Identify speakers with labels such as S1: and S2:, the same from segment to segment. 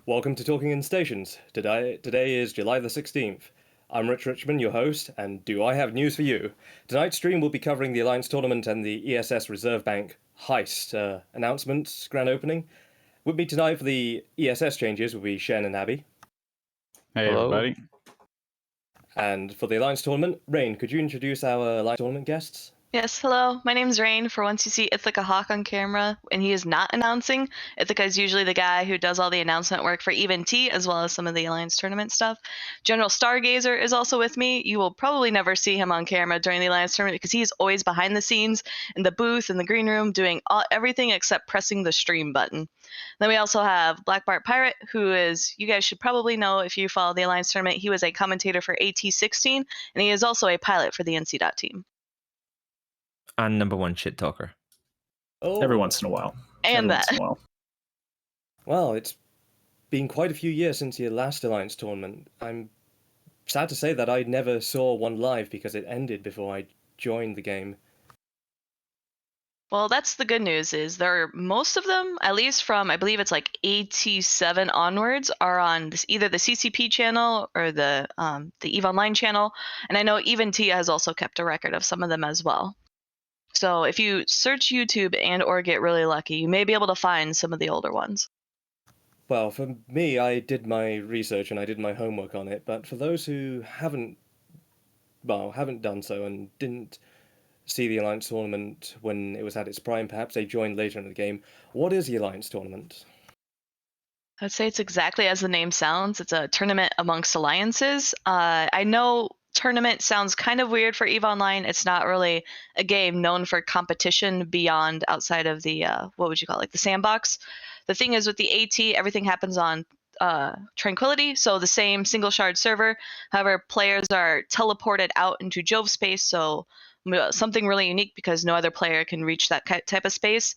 S1: Welcome to Talking in Stations. Today is July the 16th. I'm Rich Richmond, your host, and do I have news for you? Tonight's stream will be covering the Alliance Tournament and the ESS Reserve Bank Heist announcements, grand opening. With me tonight for the ESS changes will be Shen and Abby.
S2: Hey,
S3: Hello.
S2: everybody.
S1: And for the Alliance Tournament, Rain, could you introduce our Alliance Tournament guests?
S3: Yes, hello. My name's Rain. For once you see Ithica Hawk on camera and he is not announcing, Ithica is usually the guy who does all the announcement work for Even T as well as some of the Alliance Tournament stuff. General Stargazer is also with me. You will probably never see him on camera during the Alliance Tournament because he's always behind the scenes in the booth, in the green room, doing everything except pressing the stream button. Then we also have Black Bart Pirate, who is, you guys should probably know if you follow the Alliance Tournament, he was a commentator for AT16, and he is also a pilot for the NC team.
S4: And number one shit talker.
S1: Oh,
S2: Every once in a while.
S3: And that.
S1: Well, it's been quite a few years since your last Alliance Tournament. I'm sad to say that I never saw one live because it ended before I joined the game.
S3: Well, that's the good news is most of them, at least from, I believe it's like AT7 onwards, are on either the CCP channel or the EVE Online channel. And I know Even T has also kept a record of some of them as well. So if you search YouTube and or get really lucky, you may be able to find some of the older ones.
S1: Well, for me, I did my research and I did my homework on it, but for those who haven't done so and didn't see the Alliance Tournament when it was at its prime, perhaps they joined later in the game, what is the Alliance Tournament?
S3: I'd say it's exactly as the name sounds. It's a tournament amongst alliances. I know tournament sounds kind of weird for EVE Online. It's not really a game known for competition beyond outside of the, what would you call it, like the sandbox. The thing is with the AT, everything happens on Tranquility, so the same single shard server. However, players are teleported out into Jove space, so something really unique because no other player can reach that type of space.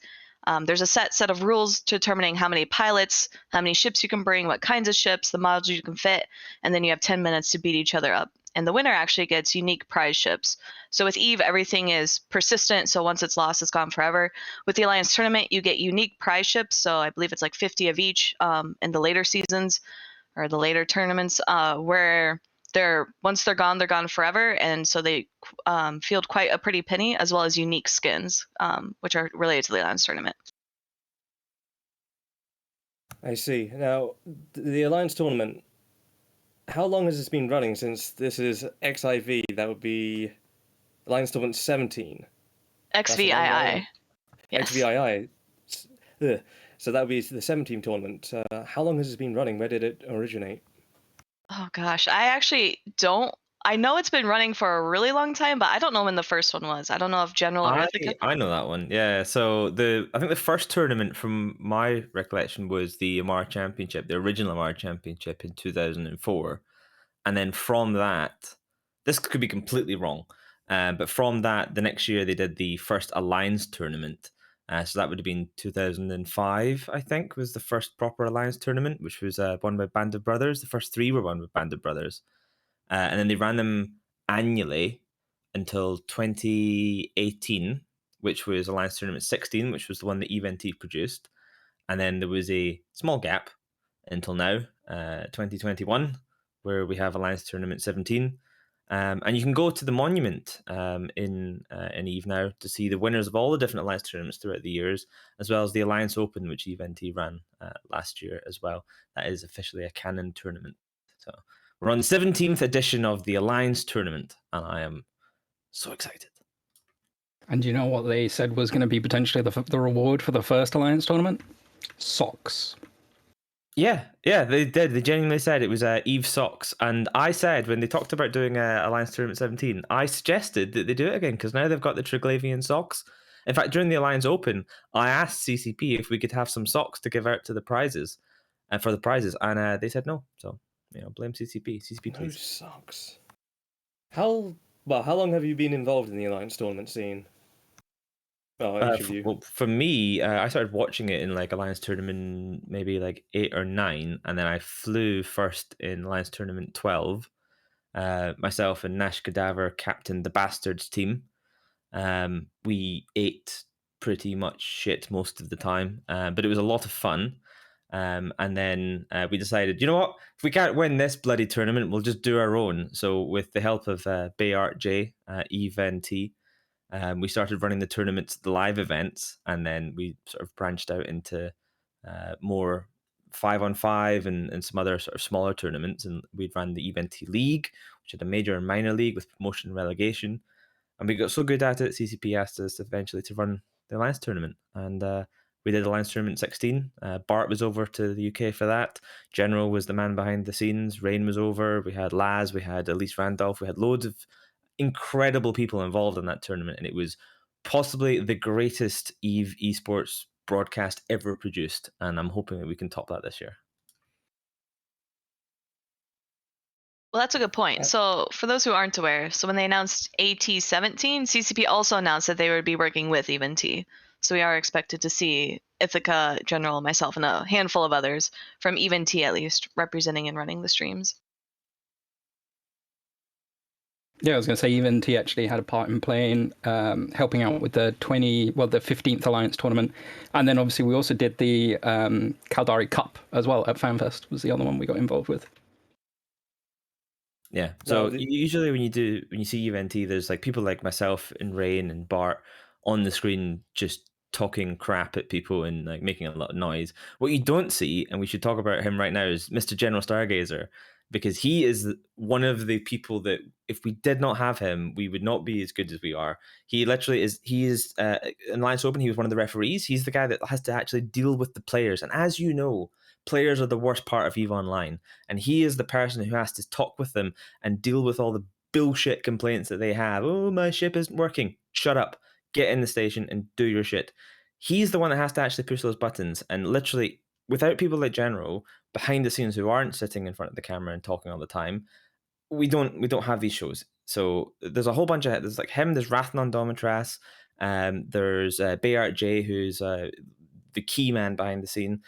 S3: There's a set of rules determining how many pilots, how many ships you can bring, what kinds of ships, the modules you can fit, and then you have 10 minutes to beat each other up. And the winner actually gets unique prize ships. So with EVE, everything is persistent, so once it's lost, it's gone forever. With the Alliance Tournament, you get unique prize ships, so I believe it's like 50 of each in the later seasons, or the later tournaments, where once they're gone forever, and so they field quite a pretty penny, as well as unique skins, which are related to the Alliance Tournament.
S1: I see. Now, the Alliance Tournament, how long has this been running since this is XIV? That would be Alliance Tournament 17.
S3: XVII. Yes.
S1: XVII. So that would be the 17 tournament. How long has this been running? Where did it originate?
S3: Oh gosh, I actually don't. I know it's been running for a really long time, but I don't know when the first one was. I don't know if General or Ithica.
S4: I know that one. Yeah. So I think the first tournament from my recollection was the Amar Championship, the original Amar Championship in 2004. And then from that, this could be completely wrong, but from that, the next year they did the first Alliance tournament. So that would have been 2005, I think, was the first proper Alliance tournament, which was won by Band of Brothers. The first three were won by Band of Brothers. And then they ran them annually until 2018, which was Alliance Tournament 16, which was the one that EVE produced. And then there was a small gap until now, 2021, where we have Alliance Tournament 17. And you can go to the monument in EVE now to see the winners of all the different Alliance tournaments throughout the years, as well as the Alliance Open, which EVE ran last year as well. That is officially a canon tournament. So we're on the 17th edition of the Alliance tournament, and I am so excited.
S2: And you know what they said was going to be potentially the reward for the first Alliance tournament? Socks.
S4: Yeah, they did. They genuinely said it was EVE socks. And I said, when they talked about doing Alliance Tournament 17, I suggested that they do it again, because now they've got the Triglavian socks. In fact, during the Alliance Open, I asked CCP if we could have some socks to give out to the prizes, for the prizes, and they said no. So, blame CCP. CCP, please.
S1: No socks. How long have you been involved in the Alliance tournament scene? Each of you.
S4: Well, for me, I started watching it in like Alliance Tournament maybe like 8 or 9, and then I flew first in Alliance Tournament 12. Myself and Nash Cadaver captained the Bastards team. We ate pretty much shit most of the time, but it was a lot of fun. And then we decided, you know what? If we can't win this bloody tournament, we'll just do our own. So with the help of Bart J, Eve and T, we started running the tournaments, the live events, and then we sort of branched out into more 5-on-5 and some other sort of smaller tournaments. And we ran the Eve and T League, which had a major and minor league with promotion and relegation. And we got so good at it, CCP asked us eventually to run the Alliance tournament. And we did Alliance tournament 16. Bart was over to the UK for that. General was the man behind the scenes. Rain was over. We had Laz. We had Elise Randolph. We had loads of incredible people involved in that tournament. And it was possibly the greatest EVE esports broadcast ever produced. And I'm hoping that we can top that this year.
S3: Well, that's a good point. So for those who aren't aware, so when they announced AT17, CCP also announced that they would be working with Even T. So we are expected to see Ithica, General, myself, and a handful of others from Even T at least representing and running the streams.
S2: Yeah, I was going to say Even T actually had a part in playing, helping out with the 15th Alliance tournament. And then obviously we also did the Caldari Cup as well at FanFest was the other one we got involved with.
S4: Yeah. So usually when you see UNT, there's like people like myself and Rain and Bart on the screen just talking crap at people and like making a lot of noise. What you don't see, and we should talk about him right now, is Mr. General Stargazer, because he is one of the people that if we did not have him, we would not be as good as we are. He literally is. He is in Alliance Open. He was one of the referees. He's the guy that has to actually deal with the players. And as you know, players are the worst part of EVE Online, and he is the person who has to talk with them and deal with all the bullshit complaints that they have. Oh, my ship isn't working. Shut up. Get in the station and do your shit. He's the one that has to actually push those buttons, and literally, without people like General behind the scenes who aren't sitting in front of the camera and talking all the time, we don't have these shows. So there's a whole bunch of there's like him. There's Rathnon Domitras. There's Bayart J, who's the key man behind the scene.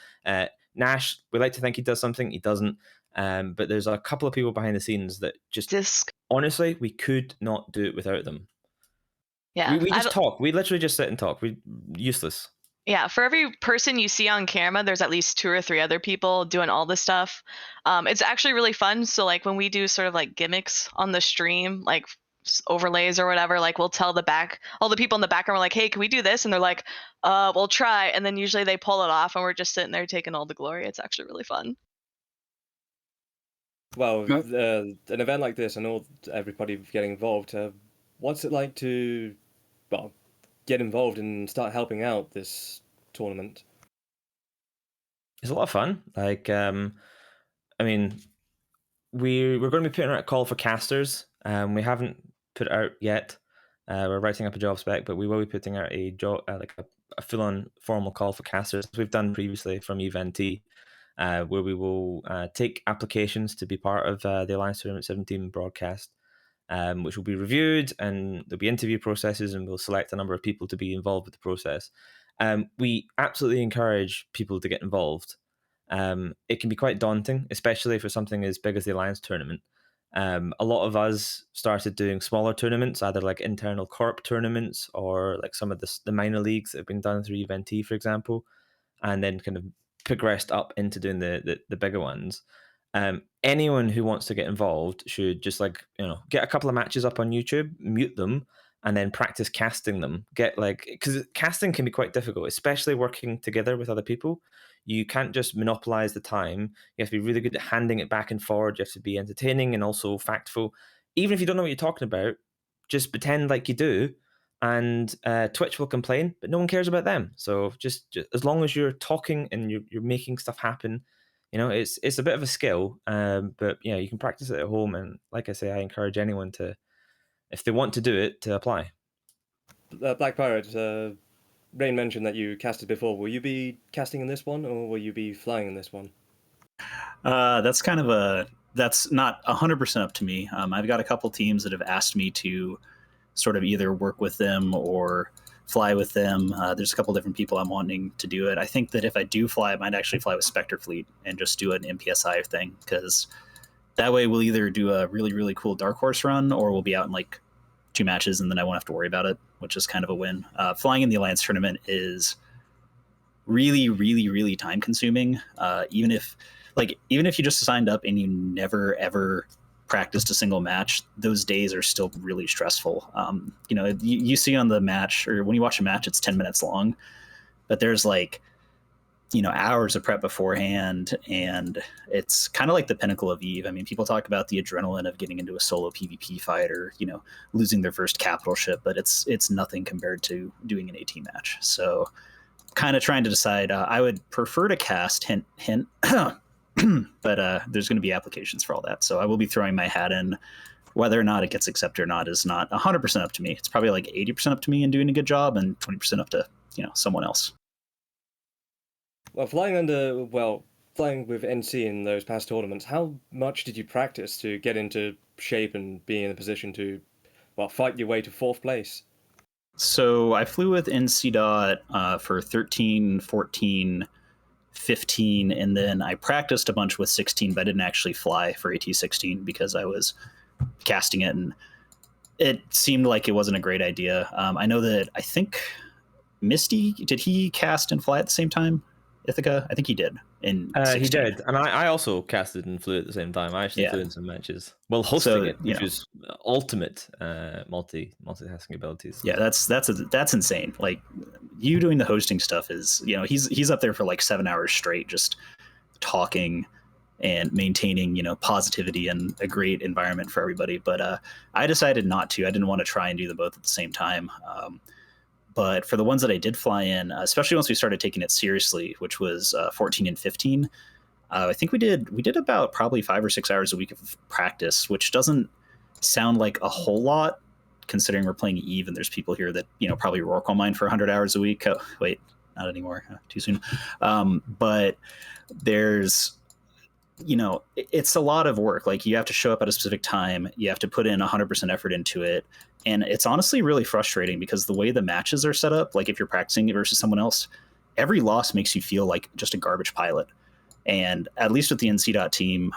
S4: Nash, we like to think he does something. He doesn't. But there's a couple of people behind the scenes that just honestly, we could not do it without them.
S3: Yeah,
S4: we just talk. We literally just sit and talk. We useless.
S3: Yeah, for every person you see on camera, there's at least 2 or 3 other people doing all this stuff. It's actually really fun. So like when we do sort of like gimmicks on the stream, like overlays or whatever, like we'll tell all the people in the background, we're like, hey, can we do this? And they're like, we'll try. And then usually they pull it off and we're just sitting there taking all the glory. It's actually really fun.
S1: Well, an event like this and everybody getting involved, what's it like to, get involved and start helping out this tournament?
S4: It's a lot of fun. Like, I mean, we're going to be putting out a call for casters. We haven't put it out yet. We're writing up a job spec, but we will be putting out a job, like a full-on formal call for casters, as we've done previously from Event, where we will take applications to be part of the Alliance Tournament 17 broadcast, which will be reviewed, and there'll be interview processes, and we'll select a number of people to be involved with the process. We absolutely encourage people to get involved. It can be quite daunting, especially for something as big as the Alliance tournament. A lot of us started doing smaller tournaments, either like internal corp tournaments or like some of the minor leagues that have been done through Event, for example, and then kind of progressed up into doing the bigger ones. Anyone who wants to get involved should just get a couple of matches up on YouTube, mute them, and then practice casting them. Because casting can be quite difficult, especially working together with other people. You can't just monopolize the time. You have to be really good at handing it back and forward. You have to be entertaining and also factful. Even if you don't know what you're talking about, just pretend like you do, and Twitch will complain, but no one cares about them. So just as long as you're talking and you're making stuff happen, it's a bit of a skill, but you can practice it at home. And like I say, I encourage anyone to, if they want to do it, to apply.
S3: Black
S1: Pirate, Rain mentioned that you casted before. Will you be casting in this one, or will you be flying in this one?
S5: That's not 100% up to me. I've got a couple teams that have asked me to sort of either work with them or fly with them. There's a couple different people I'm wanting to do it. I think that if I do fly, I might actually fly with Spectre Fleet and just do an MPSI thing, because that way we'll either do a really, really cool Dark Horse run, or we'll be out in like 2 matches and then I won't have to worry about it, which is kind of a win. Flying in the Alliance tournament is really, really, really time consuming. Even if you just signed up and you never ever practiced a single match, those days are still really stressful. You see on the match, or when you watch a match, it's 10 minutes long, but there's like, hours of prep beforehand, and it's kind of like the pinnacle of EVE. I mean, people talk about the adrenaline of getting into a solo PvP fight, or losing their first capital ship, but it's nothing compared to doing an AT match. So kind of trying to decide. I would prefer to cast, hint hint, but there's going to be applications for all that, so I will be throwing my hat in. Whether or not it gets accepted or not is not 100% up to me. It's probably like 80% up to me and doing a good job, and 20% up to someone else.
S1: Well, flying with NC in those past tournaments, how much did you practice to get into shape and be in a position to, fight your way to 4th place?
S5: So I flew with NC Dot for 13, 14, 15, and then I practiced a bunch with 16, but I didn't actually fly for AT 16 because I was casting it, and it seemed like it wasn't a great idea. I know that, I think Misty, did he cast and fly at the same time? Ithica, I think he did.
S4: He did, and I also casted and flew at the same time. I actually flew in some matches, hosting it, which was ultimate multitasking abilities.
S5: Yeah, that's insane. Like, you doing the hosting stuff is, he's up there for like 7 hours straight, just talking and maintaining, positivity and a great environment for everybody. But I decided not to. I didn't want to try and do them both at the same time. But for the ones that I did fly in, especially once we started taking it seriously, which was 14 and 15, I think we did about probably 5 or 6 hours a week of practice, which doesn't sound like a whole lot considering we're playing EVE and there's people here that probably work on mine for 100 hours a week. Oh, wait, not anymore. Too soon. But there's it's a lot of work. Like, you have to show up at a specific time. You have to put in 100% effort into it. And it's honestly really frustrating because the way the matches are set up, like if you're practicing versus someone else, every loss makes you feel like just a garbage pilot. And at least with the NC team,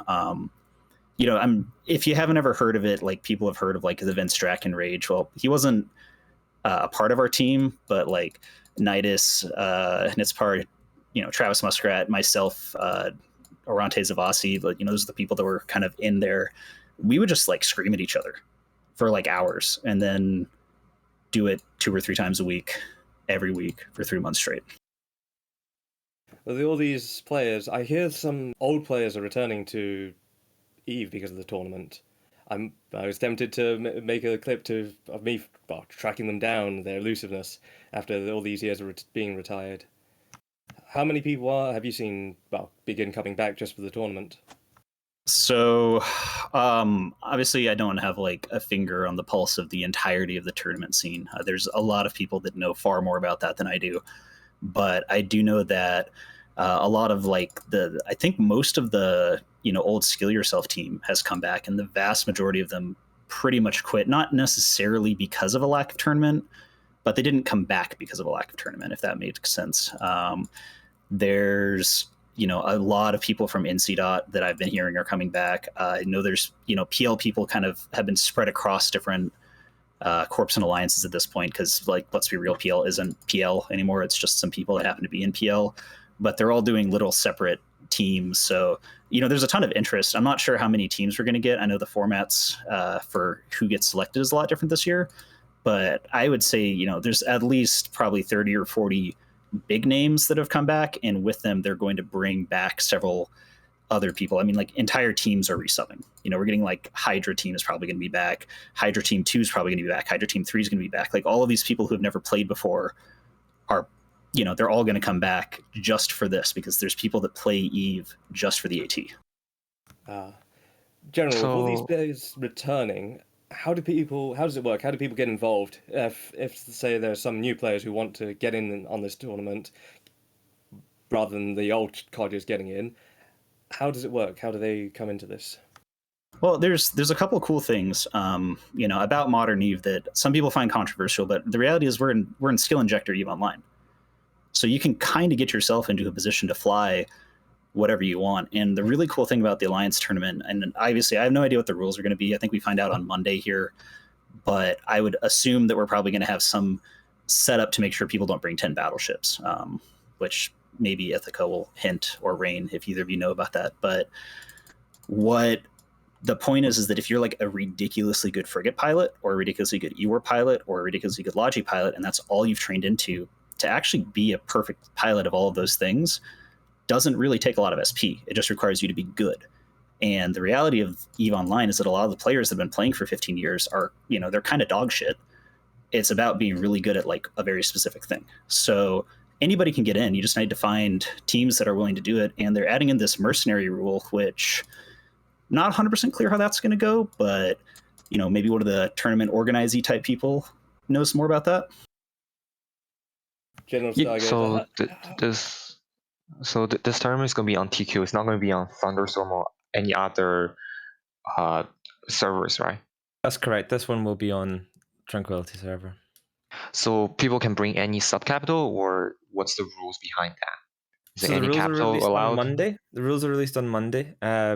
S5: if you haven't ever heard of it, like, people have heard of like the Vince Draken Rage. Well, he wasn't a part of our team, but like Nidus, Nitspar, Travis Muskrat, myself, Orante Zavasi, but those are the people that were kind of in there. We would just like scream at each other for like hours and then do it 2 or 3 times a week, every week for 3 months straight.
S1: With all these players, I hear some old players are returning to EVE because of the tournament. I was tempted to make a clip of me tracking them down, their elusiveness, after all these years of being retired. How many people have you seen begin coming back just for the tournament?
S5: So obviously I don't have like a finger on the pulse of the entirety of the tournament scene. There's a lot of people that know far more about that than I do, but I do know that a lot of like I think most of the old Skill Yourself team has come back, and the vast majority of them pretty much quit, not necessarily because of a lack of tournament, but they didn't come back because of a lack of tournament, if that makes sense. There's a lot of people from NC that I've been hearing are coming back. I know there's PL people kind of have been spread across different corps and alliances at this point, because, like, let's be real, PL isn't PL anymore. It's just some people that happen to be in PL, but they're all doing little separate teams. So there's a ton of interest. I'm not sure how many teams we're going to get. I know the formats for who gets selected is a lot different this year, but I would say there's at least probably 30 or 40 big names that have come back, and with them they're going to bring back several other people. I mean, like, entire teams are resubbing. We're getting like Hydra team is probably going to be back, Hydra team 2 is probably going to be back, Hydra team 3 is going to be back. Like, all of these people who have never played before are they're all going to come back just for this, because there's people that play EVE just for the AT.
S1: General, with all these players returning, how does it work? How do people get involved? If say there's some new players who want to get in on this tournament rather than the old codgers getting in, how does it work? How do they come into this?
S5: Well, there's a couple of cool things, about modern EVE that some people find controversial, but the reality is we're in Skill Injector EVE Online, so you can kind of get yourself into a position to fly whatever you want. And the really cool thing about the Alliance tournament, and obviously I have no idea what the rules are going to be. I think we find out on Monday here, but I would assume that we're probably going to have some setup to make sure people don't bring 10 battleships, which maybe Ithica will hint or Rain if either of you know about that. But what the point is that if you're like a ridiculously good frigate pilot or a ridiculously good E-war pilot or a ridiculously good Logi pilot, and that's all you've trained into, to actually be a perfect pilot of all of those things doesn't really take a lot of SP. It just requires you to be good. And the reality of EVE Online is that a lot of the players that have been playing for 15 years are, they're kind of dog shit. It's about being really good at like a very specific thing. So anybody can get in. You just need to find teams that are willing to do it. And they're adding in this mercenary rule, which not 100% clear how that's going to go, but maybe one of the tournament organizing type people knows more about that.
S1: General
S2: Yeah,
S1: Stargazer.
S6: This tournament is going to be on TQ. It's not going to be on Thunderstorm or any other servers, right?
S4: That's correct. This one will be on Tranquility server.
S6: So people can bring any subcapital, or what's the rules behind that? Is
S4: So
S6: any
S4: the rules are
S6: capital
S4: released
S6: allowed?
S4: on Monday. The rules are released on Monday.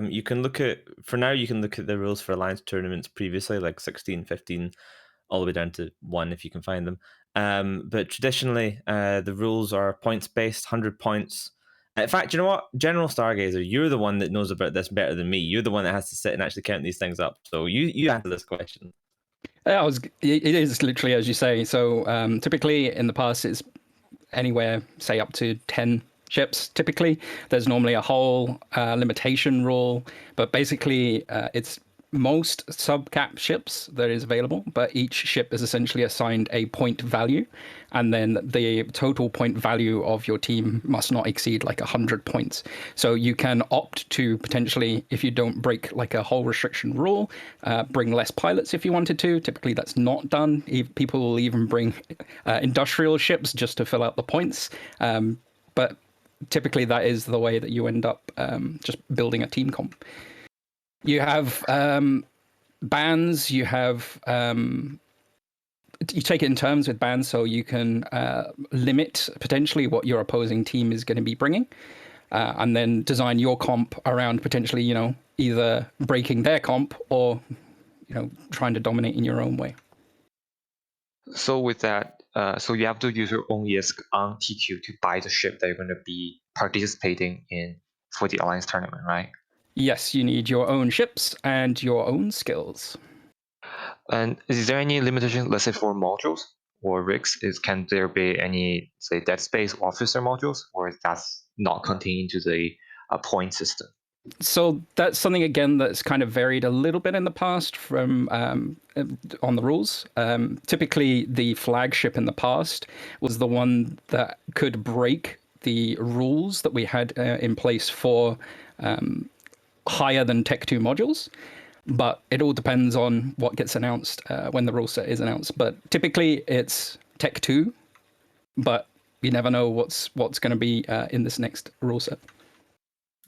S4: You can look at, for now, you can look at the rules for Alliance tournaments previously, like 16, 15, all the way down to 1 if you can find them. But traditionally, the rules are points-based, 100 points. In fact, you know what? General Stargazer, you're the one that knows about this better than me. You're the one that has to sit and actually count these things up. So you answer this question.
S2: It is literally as you say. So typically in the past, it's anywhere, say up to 10 ships. Typically, there's normally a whole limitation rule, but basically it's most subcap ships that is available, but each ship is essentially assigned a point value, and then the total point value of your team must not exceed like 100 points. So you can opt to potentially, if you don't break like a whole restriction rule, bring less pilots if you wanted to. Typically that's not done. People will even bring industrial ships just to fill out the points, but typically that is the way that you end up just building a team comp. You have bans, you have you take it in terms with bans, so you can limit potentially what your opposing team is going to be bringing, and then design your comp around potentially, either breaking their comp or, trying to dominate in your own way.
S6: So with that, so you have to use your own ESC on TQ to buy the ship that you're going to be participating in for the Alliance tournament, right?
S2: Yes, you need your own ships and your own skills.
S6: And is there any limitation, let's say for modules or rigs? Can there be any, say, Dead Space officer modules, or that's not contained into the point system?
S2: So that's something, again, that's kind of varied a little bit in the past from on the rules. Typically, the flagship in the past was the one that could break the rules that we had in place for higher than Tech 2 modules. But it all depends on what gets announced when the rule set is announced. But typically, it's Tech 2, but you never know what's going to be in this next rule set.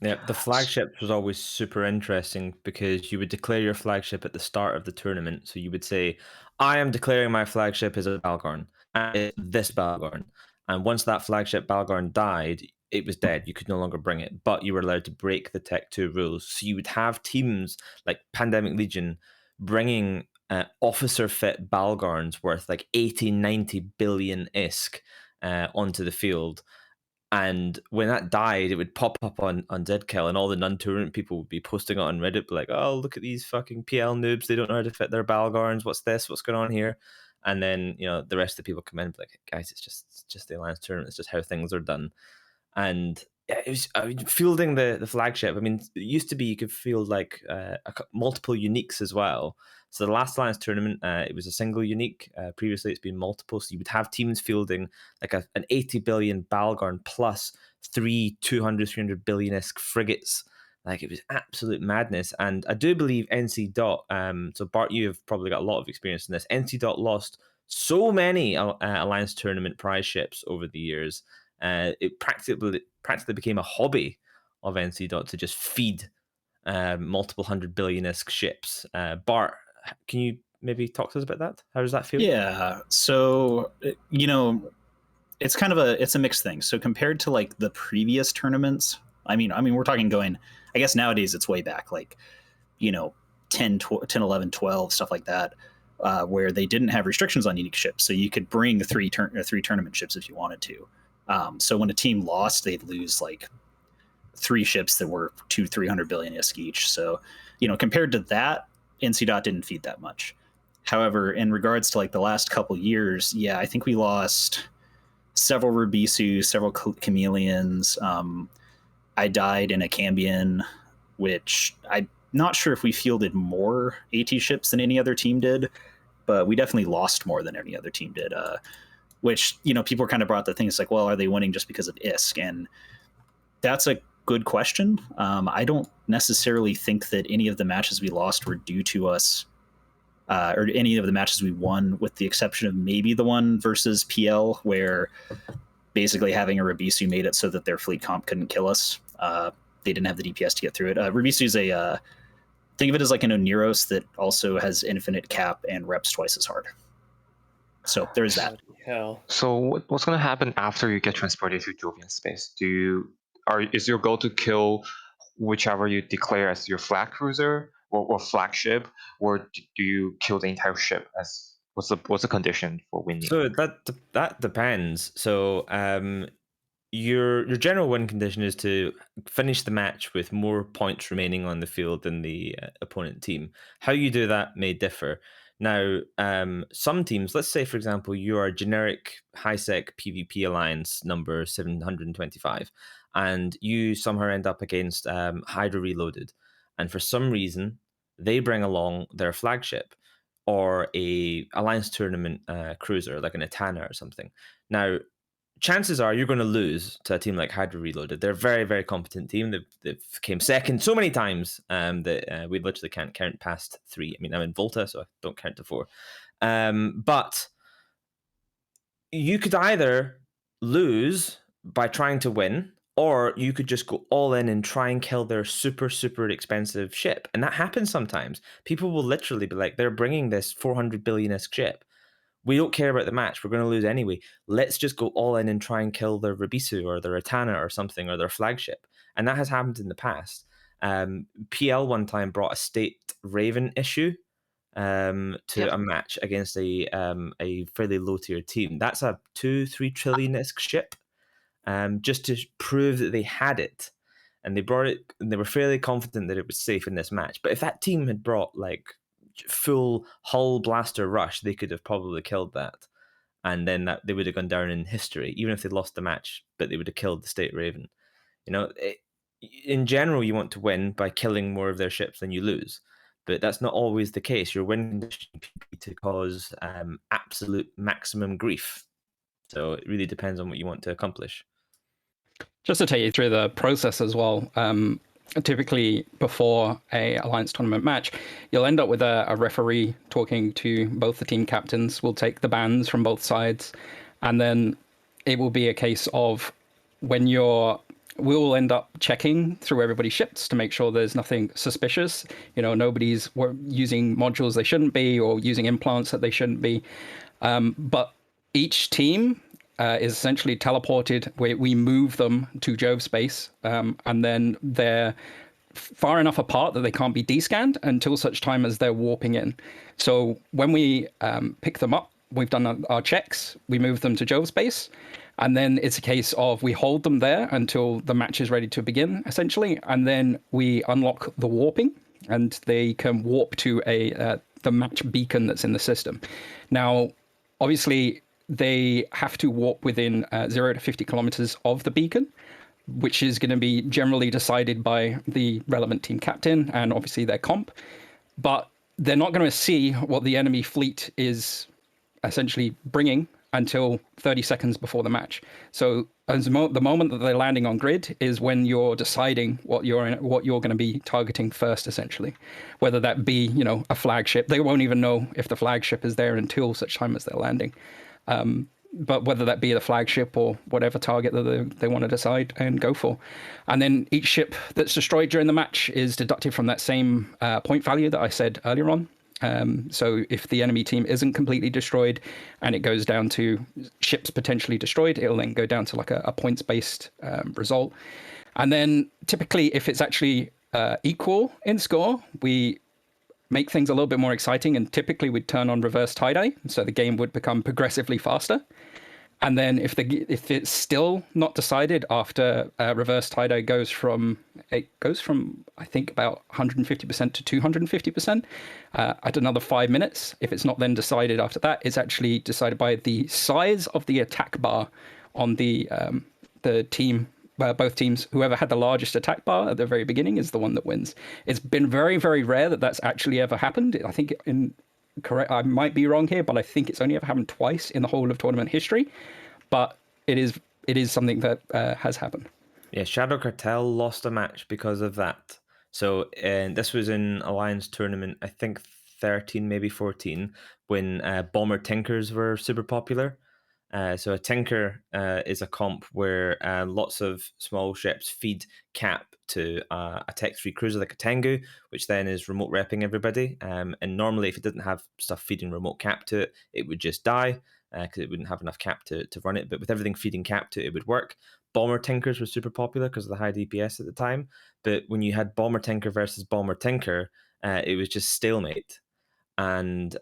S4: Yeah, the flagship was always super interesting because you would declare your flagship at the start of the tournament. So you would say, I am declaring my flagship as a Balgorn, and it's this Balgorn. And once that flagship Balgorn died, it was dead. You could no longer bring it, but you were allowed to break the Tech 2 rules. So you would have teams like Pandemic Legion bringing officer fit Balgorns worth like 80, 90 billion ISK onto the field. And when that died, it would pop up on Deadkill, and all the non-tournament people would be posting it on Reddit, be like, oh, look at these fucking PL noobs. They don't know how to fit their Balgorns. What's this? What's going on here? And then, the rest of the people come in and be like, guys, it's just the Alliance tournament. It's just how things are done. And yeah, it was fielding the flagship. I mean, it used to be you could field like multiple uniques as well. So the last Alliance tournament, it was a single unique. Previously, it's been multiple. So you would have teams fielding like an 80 billion Balgorn plus 300 billion-esque frigates. Like, it was absolute madness. And I do believe NC Dot, so Bart, you have probably got a lot of experience in this. NC Dot lost so many Alliance tournament prize ships over the years. It practically became a hobby of NC Dot to just feed multiple 100 billion-esque ships. Bart, can you maybe talk to us about that? How does that feel?
S5: Yeah, so it's kind of a mixed thing. So compared to like the previous tournaments, I mean we're talking going, I guess nowadays it's way back, like 10, 11, 12, stuff like that, where they didn't have restrictions on unique ships, so you could bring three tournament ships if you wanted to. So when a team lost, they'd lose like 3 ships that were 300 billion ISK each. So, compared to that, NC Dot didn't feed that much. However, in regards to like the last couple years, yeah, I think we lost several Rubisu, several Chameleons. I died in a Cambion, which I'm not sure if we fielded more AT ships than any other team did, but we definitely lost more than any other team did. Which, people kind of brought the things like, well, are they winning just because of ISK? And that's a good question. I don't necessarily think that any of the matches we lost were due to us, or any of the matches we won, with the exception of maybe the one versus PL, where basically having a Rubisu made it so that their fleet comp couldn't kill us. They didn't have the DPS to get through it. Rubisu is think of it as like an Oneros that also has infinite cap and reps twice as hard. So there's that.
S1: Bloody hell.
S6: So what's going to happen after you get transported to Jovian space? Is your goal to kill whichever you declare as your flag cruiser or flagship, or do you kill the entire ship? As what's the condition for winning?
S4: So that depends. So your general win condition is to finish the match with more points remaining on the field than the opponent team. How you do that may differ. Now, some teams, let's say, for example, you are a generic high-sec PvP alliance number 725, and you somehow end up against Hydra Reloaded, and for some reason, they bring along their flagship or a alliance tournament cruiser, like an Ithica or something. Now, chances are you're going to lose to a team like Hydra Reloaded. They're a very, very competent team. They've came second so many times that we literally can't count past 3. I mean, I'm in Volta, so I don't count to 4. But you could either lose by trying to win, or you could just go all in and try and kill their super, super expensive ship. And that happens sometimes. People will literally be like, they're bringing this 400 billion-esque ship. We don't care about the match. We're going to lose anyway. Let's just go all in and try and kill their Rubisu or their Ithica or something, or their flagship. And that has happened in the past. PL one time brought a State Raven issue to a match against a fairly low tier team. That's a 2-3 trillion-esque ship, just to prove that they had it. And they brought it, and they were fairly confident that it was safe in this match. But if that team had brought like full hull blaster rush, they could have probably killed that, and then they would have gone down in history, even if they lost the match. But they would have killed the State Raven. In general, you want to win by killing more of their ships than you lose, but that's not always the case. Your win condition can be to cause absolute maximum grief. So it really depends on what you want to accomplish.
S2: Just to take you through the process as well. Typically, before a Alliance tournament match, you'll end up with a referee talking to both the team captains. We'll take the bans from both sides, and then it will be a case of we'll end up checking through everybody's ships to make sure there's nothing suspicious. Nobody's using modules they shouldn't be, or using implants that they shouldn't be. But each team is essentially teleported. We move them to Jove space, and then they're far enough apart that they can't be descanned until such time as they're warping in. So when we pick them up, we've done our checks, we move them to Jove space, and then it's a case of we hold them there until the match is ready to begin, essentially, and then we unlock the warping, and they can warp to the match beacon that's in the system. Now, obviously, they have to warp within 0 to 50 kilometers of the beacon, which is going to be generally decided by the relevant team captain and obviously their comp. But they're not going to see what the enemy fleet is essentially bringing until 30 seconds before the match. So the moment that they're landing on grid is when you're deciding what you're going to be targeting first, essentially. Whether that be, a flagship. They won't even know if the flagship is there until such time as they're landing. But whether that be the flagship or whatever target that they want to decide and go for. And then each ship that's destroyed during the match is deducted from that same point value that I said earlier on. So if the enemy team isn't completely destroyed and it goes down to ships potentially destroyed, it'll then go down to like a points-based result. And then typically if it's actually equal in score, we make things a little bit more exciting, and typically we'd turn on reverse tie-dye, so the game would become progressively faster. And then if it's still not decided after reverse tie-dye goes from I think about 150% to 250% at another 5 minutes. If it's not then decided after that, it's actually decided by the size of the attack bar on the team. Both teams, whoever had the largest attack bar at the very beginning is the one that wins. It's been very, very rare that that's actually ever happened. I think I might be wrong here, but I think it's only ever happened twice in the whole of tournament history. But it is something that has happened.
S4: Yeah, Shadow Cartel lost a match because of that. So this was in Alliance Tournament, I think 13, maybe 14, when Bomber Tinkers were super popular. So a Tinker is a comp where lots of small ships feed cap to a tech-3 cruiser like a Tengu, which then is remote repping everybody. And normally, if it didn't have stuff feeding remote cap to it, it would just die because it wouldn't have enough cap to run it. But with everything feeding cap to it, it would work. Bomber Tinkers were super popular because of the high DPS at the time. But when you had Bomber Tinker versus Bomber Tinker, it was just stalemate. And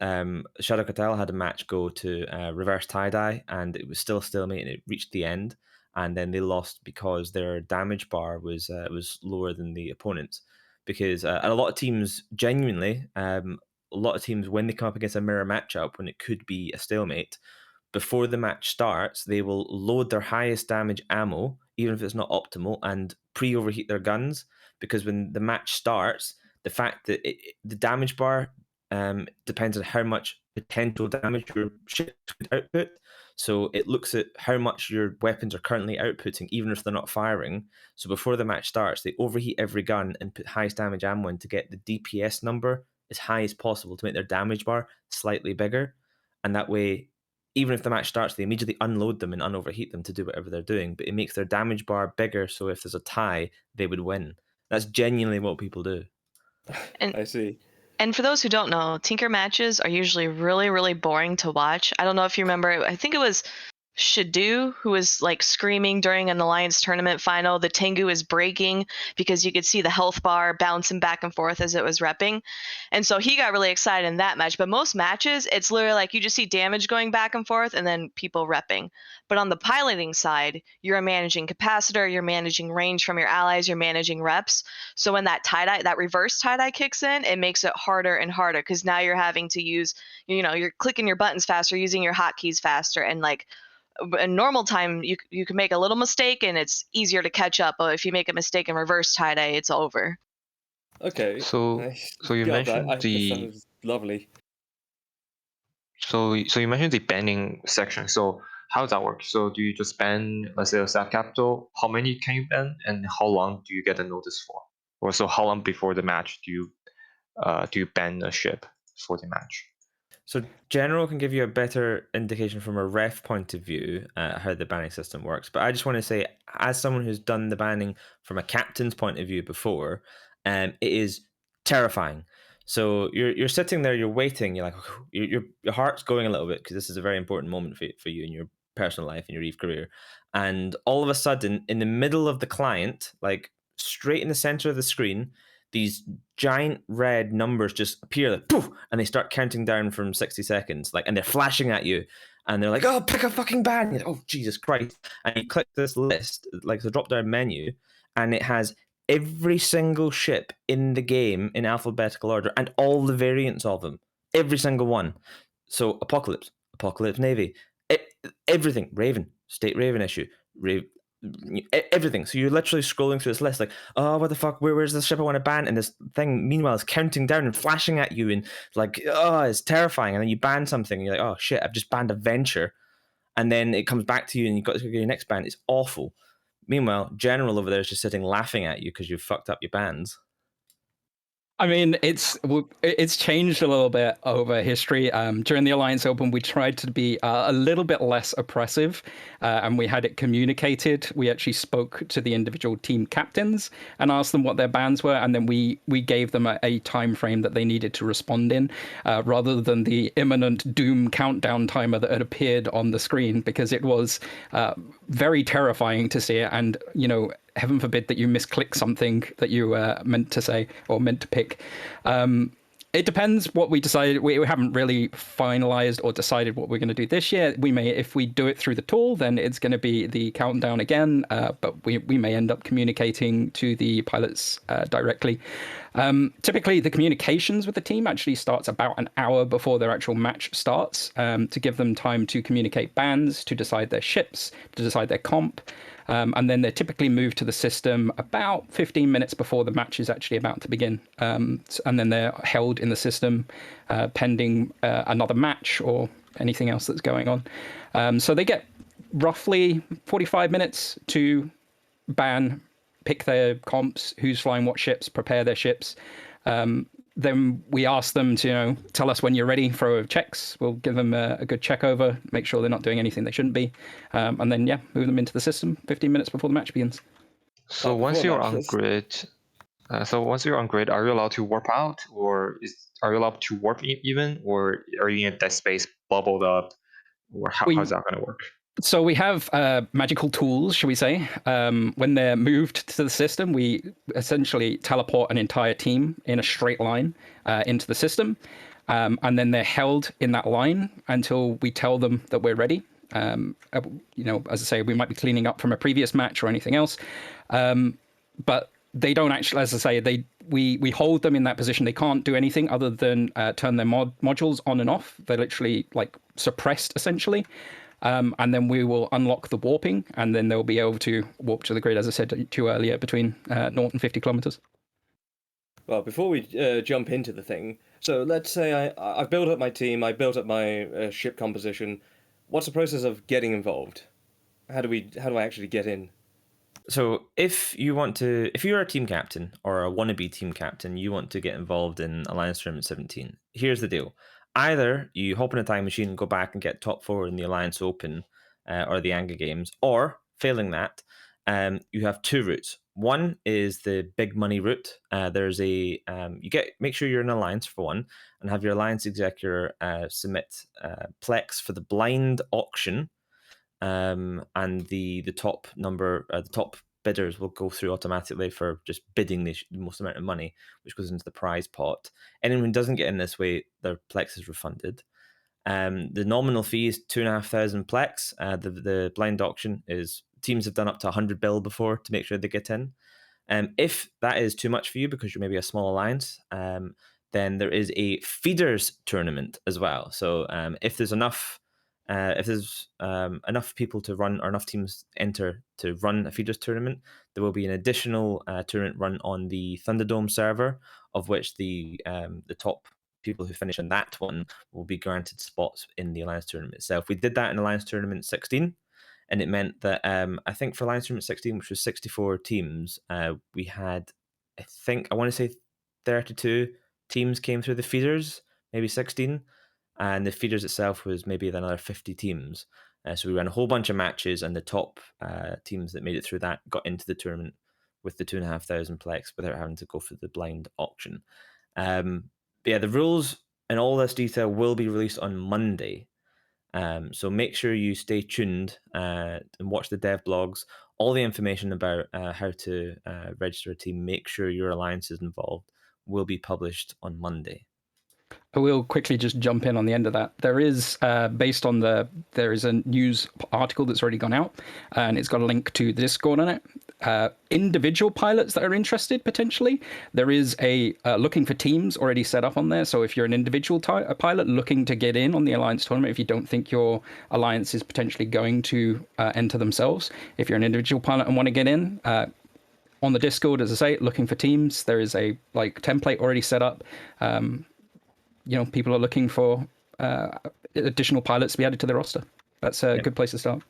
S4: Shadow Cartel had a match go to reverse tie-dye, and it was still stalemate, and it reached the end. And then they lost because their damage bar was lower than the opponent's. Because a lot of teams, genuinely, a lot of teams, when they come up against a mirror matchup, when it could be a stalemate, before the match starts, they will load their highest damage ammo, even if it's not optimal, and pre-overheat their guns. Because when the match starts, the fact that the damage bar depends on how much potential damage your ship could output. So it looks at how much your weapons are currently outputting, even if they're not firing. So before the match starts, they overheat every gun and put highest damage ammo in to get the DPS number as high as possible to make their damage bar slightly bigger. And that way, even if the match starts, they immediately unload them and unoverheat them to do whatever they're doing. But it makes their damage bar bigger, so if there's a tie, they would win. That's genuinely what people do.
S3: And
S1: I see.
S3: And for those who don't know, Tinker matches are usually really, really boring to watch. I don't know if you remember, I think it was Shadu who was like screaming during an Alliance tournament final. The Tengu is breaking because you could see the health bar bouncing back and forth as it was repping. And so he got really excited in that match. But most matches, it's literally like you just see damage going back and forth and then people repping. But on the piloting side, you're managing capacitor, you're managing range from your allies, you're managing reps. So when that tie-dye, that reverse tie-dye kicks in, it makes it harder and harder because now you're having to use, you're clicking your buttons faster, using your hotkeys faster, and like in normal time you can make a little mistake and it's easier to catch up, but if you make a mistake in reverse tie-dye, it's over.
S1: Okay.
S6: So you
S1: Got
S6: mentioned
S1: that.
S6: the
S1: That was lovely.
S6: so you mentioned the banning section. So how does that work? So do you just ban, let's say, a staff capital? How many can you ban, and how long do you get a notice for? Or so how long before the match do you ban a ship for the match?
S4: So General can give you a better indication from a ref point of view how the banning system works. But I just want to say, as someone who's done the banning from a captain's point of view before, it is terrifying. So you're sitting there, you're waiting, you're like, your heart's going a little bit because this is a very important moment for you in your personal life, in your EVE career. And all of a sudden, in the middle of the client, like straight in the center of the screen, these giant red numbers just appear, like poof, and they start counting down from 60 seconds, like, and they're flashing at you, and they're like, "Oh, pick a fucking ban!" Like, oh, Jesus Christ! And you click this list, like the drop-down menu, and it has every single ship in the game in alphabetical order and all the variants of them, every single one. So Apocalypse Navy, everything, Raven, State Raven issue, everything. So you're literally scrolling through this list like, oh, what the fuck, where's this ship I want to ban? And this thing meanwhile is counting down and flashing at you, and like, oh, it's terrifying. And then you ban something and you're like, oh shit, I've just banned a venture, and then it comes back to you and you've got to go your next ban. It's awful. Meanwhile, General over there is just sitting laughing at you because you've fucked up your bans.
S2: I mean, it's changed a little bit over history. During the Alliance Open, we tried to be a little bit less oppressive, and we had it communicated. We actually spoke to the individual team captains and asked them what their bans were, and then we gave them a time frame that they needed to respond in, rather than the imminent doom countdown timer that had appeared on the screen, because it was very terrifying to see it. And heaven forbid that you misclick something that you meant to say or meant to pick. It depends what we decide. We haven't really finalized or decided what we're going to do this year. We may, if we do it through the tool, then it's going to be the countdown again. But we may end up communicating to the pilots directly. Typically, the communications with the team actually starts about an hour before their actual match starts, to give them time to communicate bans, to decide their ships, to decide their comp. And then they're typically moved to the system about 15 minutes before the match is actually about to begin. And then they're held in the system pending another match or anything else that's going on. So they get roughly 45 minutes to ban, pick their comps, who's flying what ships, prepare their ships. Then we ask them to tell us when you're ready for checks. We'll give them a good check over, make sure they're not doing anything they shouldn't be, and then move them into the system 15 minutes before the match begins.
S6: So once you're on grid, are you allowed to warp out, or are you allowed to warp even, or are you in that space bubbled up, or how's that going to work?
S2: So we have magical tools, shall we say. When they're moved to the system, we essentially teleport an entire team in a straight line into the system. And then they're held in that line until we tell them that we're ready. As I say, we might be cleaning up from a previous match or anything else. But they don't actually, as I say, we hold them in that position. They can't do anything other than turn their modules on and off. They're literally suppressed, essentially. And then we will unlock the warping, and then they'll be able to warp to the grid, as I said to you earlier, between 0 and 50 kilometers.
S1: Well, before we jump into the thing, so let's say I've built up my team, I built up my ship composition. What's the process of getting involved? How do I actually get in?
S4: So if you're a team captain or a wannabe team captain, you want to get involved in Alliance Tournament 17. Here's the deal. Either you hop in a time machine and go back and get top 4 in the Alliance Open or the Anga Games, or failing that, you have 2 routes. One is the big money route. There's make sure you're in an alliance for one, and have your alliance executor submit plex for the blind auction, and the top bidders will go through automatically for just bidding the most amount of money, which goes into the prize pot. Anyone who doesn't get in this way, their plex is refunded. The nominal fee is 2,500 plex. The blind auction is teams have done up to 100 bill before to make sure they get in. If that is too much for you because you're maybe a small alliance, then there is a feeders tournament as well. So if there's enough people to run, or enough teams enter to run a feeders tournament, there will be an additional tournament run on the Thunderdome server, of which the top people who finish in that one will be granted spots in the Alliance tournament itself. We did that in Alliance Tournament 16, and it meant that I think for Alliance Tournament 16, which was 64 teams, we had, I want to say 32 teams came through the feeders, maybe 16. And the feeders itself was maybe another 50 teams. So we ran a whole bunch of matches, and the top teams that made it through that got into the tournament with the 2,500 plex without having to go for the blind auction. The rules and all this detail will be released on Monday. So make sure you stay tuned and watch the dev blogs. All the information about how to register a team, make sure your alliance is involved, will be published on Monday.
S2: I will quickly just jump in on the end of that. There is, there is a news article that's already gone out, and it's got a link to the Discord on it. Individual pilots that are interested, potentially, there is a looking for teams already set up on there. So if you're an individual pilot looking to get in on the Alliance tournament, if you don't think your alliance is potentially going to enter themselves, if you're an individual pilot and want to get in, on the Discord, as I say, looking for teams, there is a template already set up. People are looking for additional pilots to be added to their roster. That's a good place to start.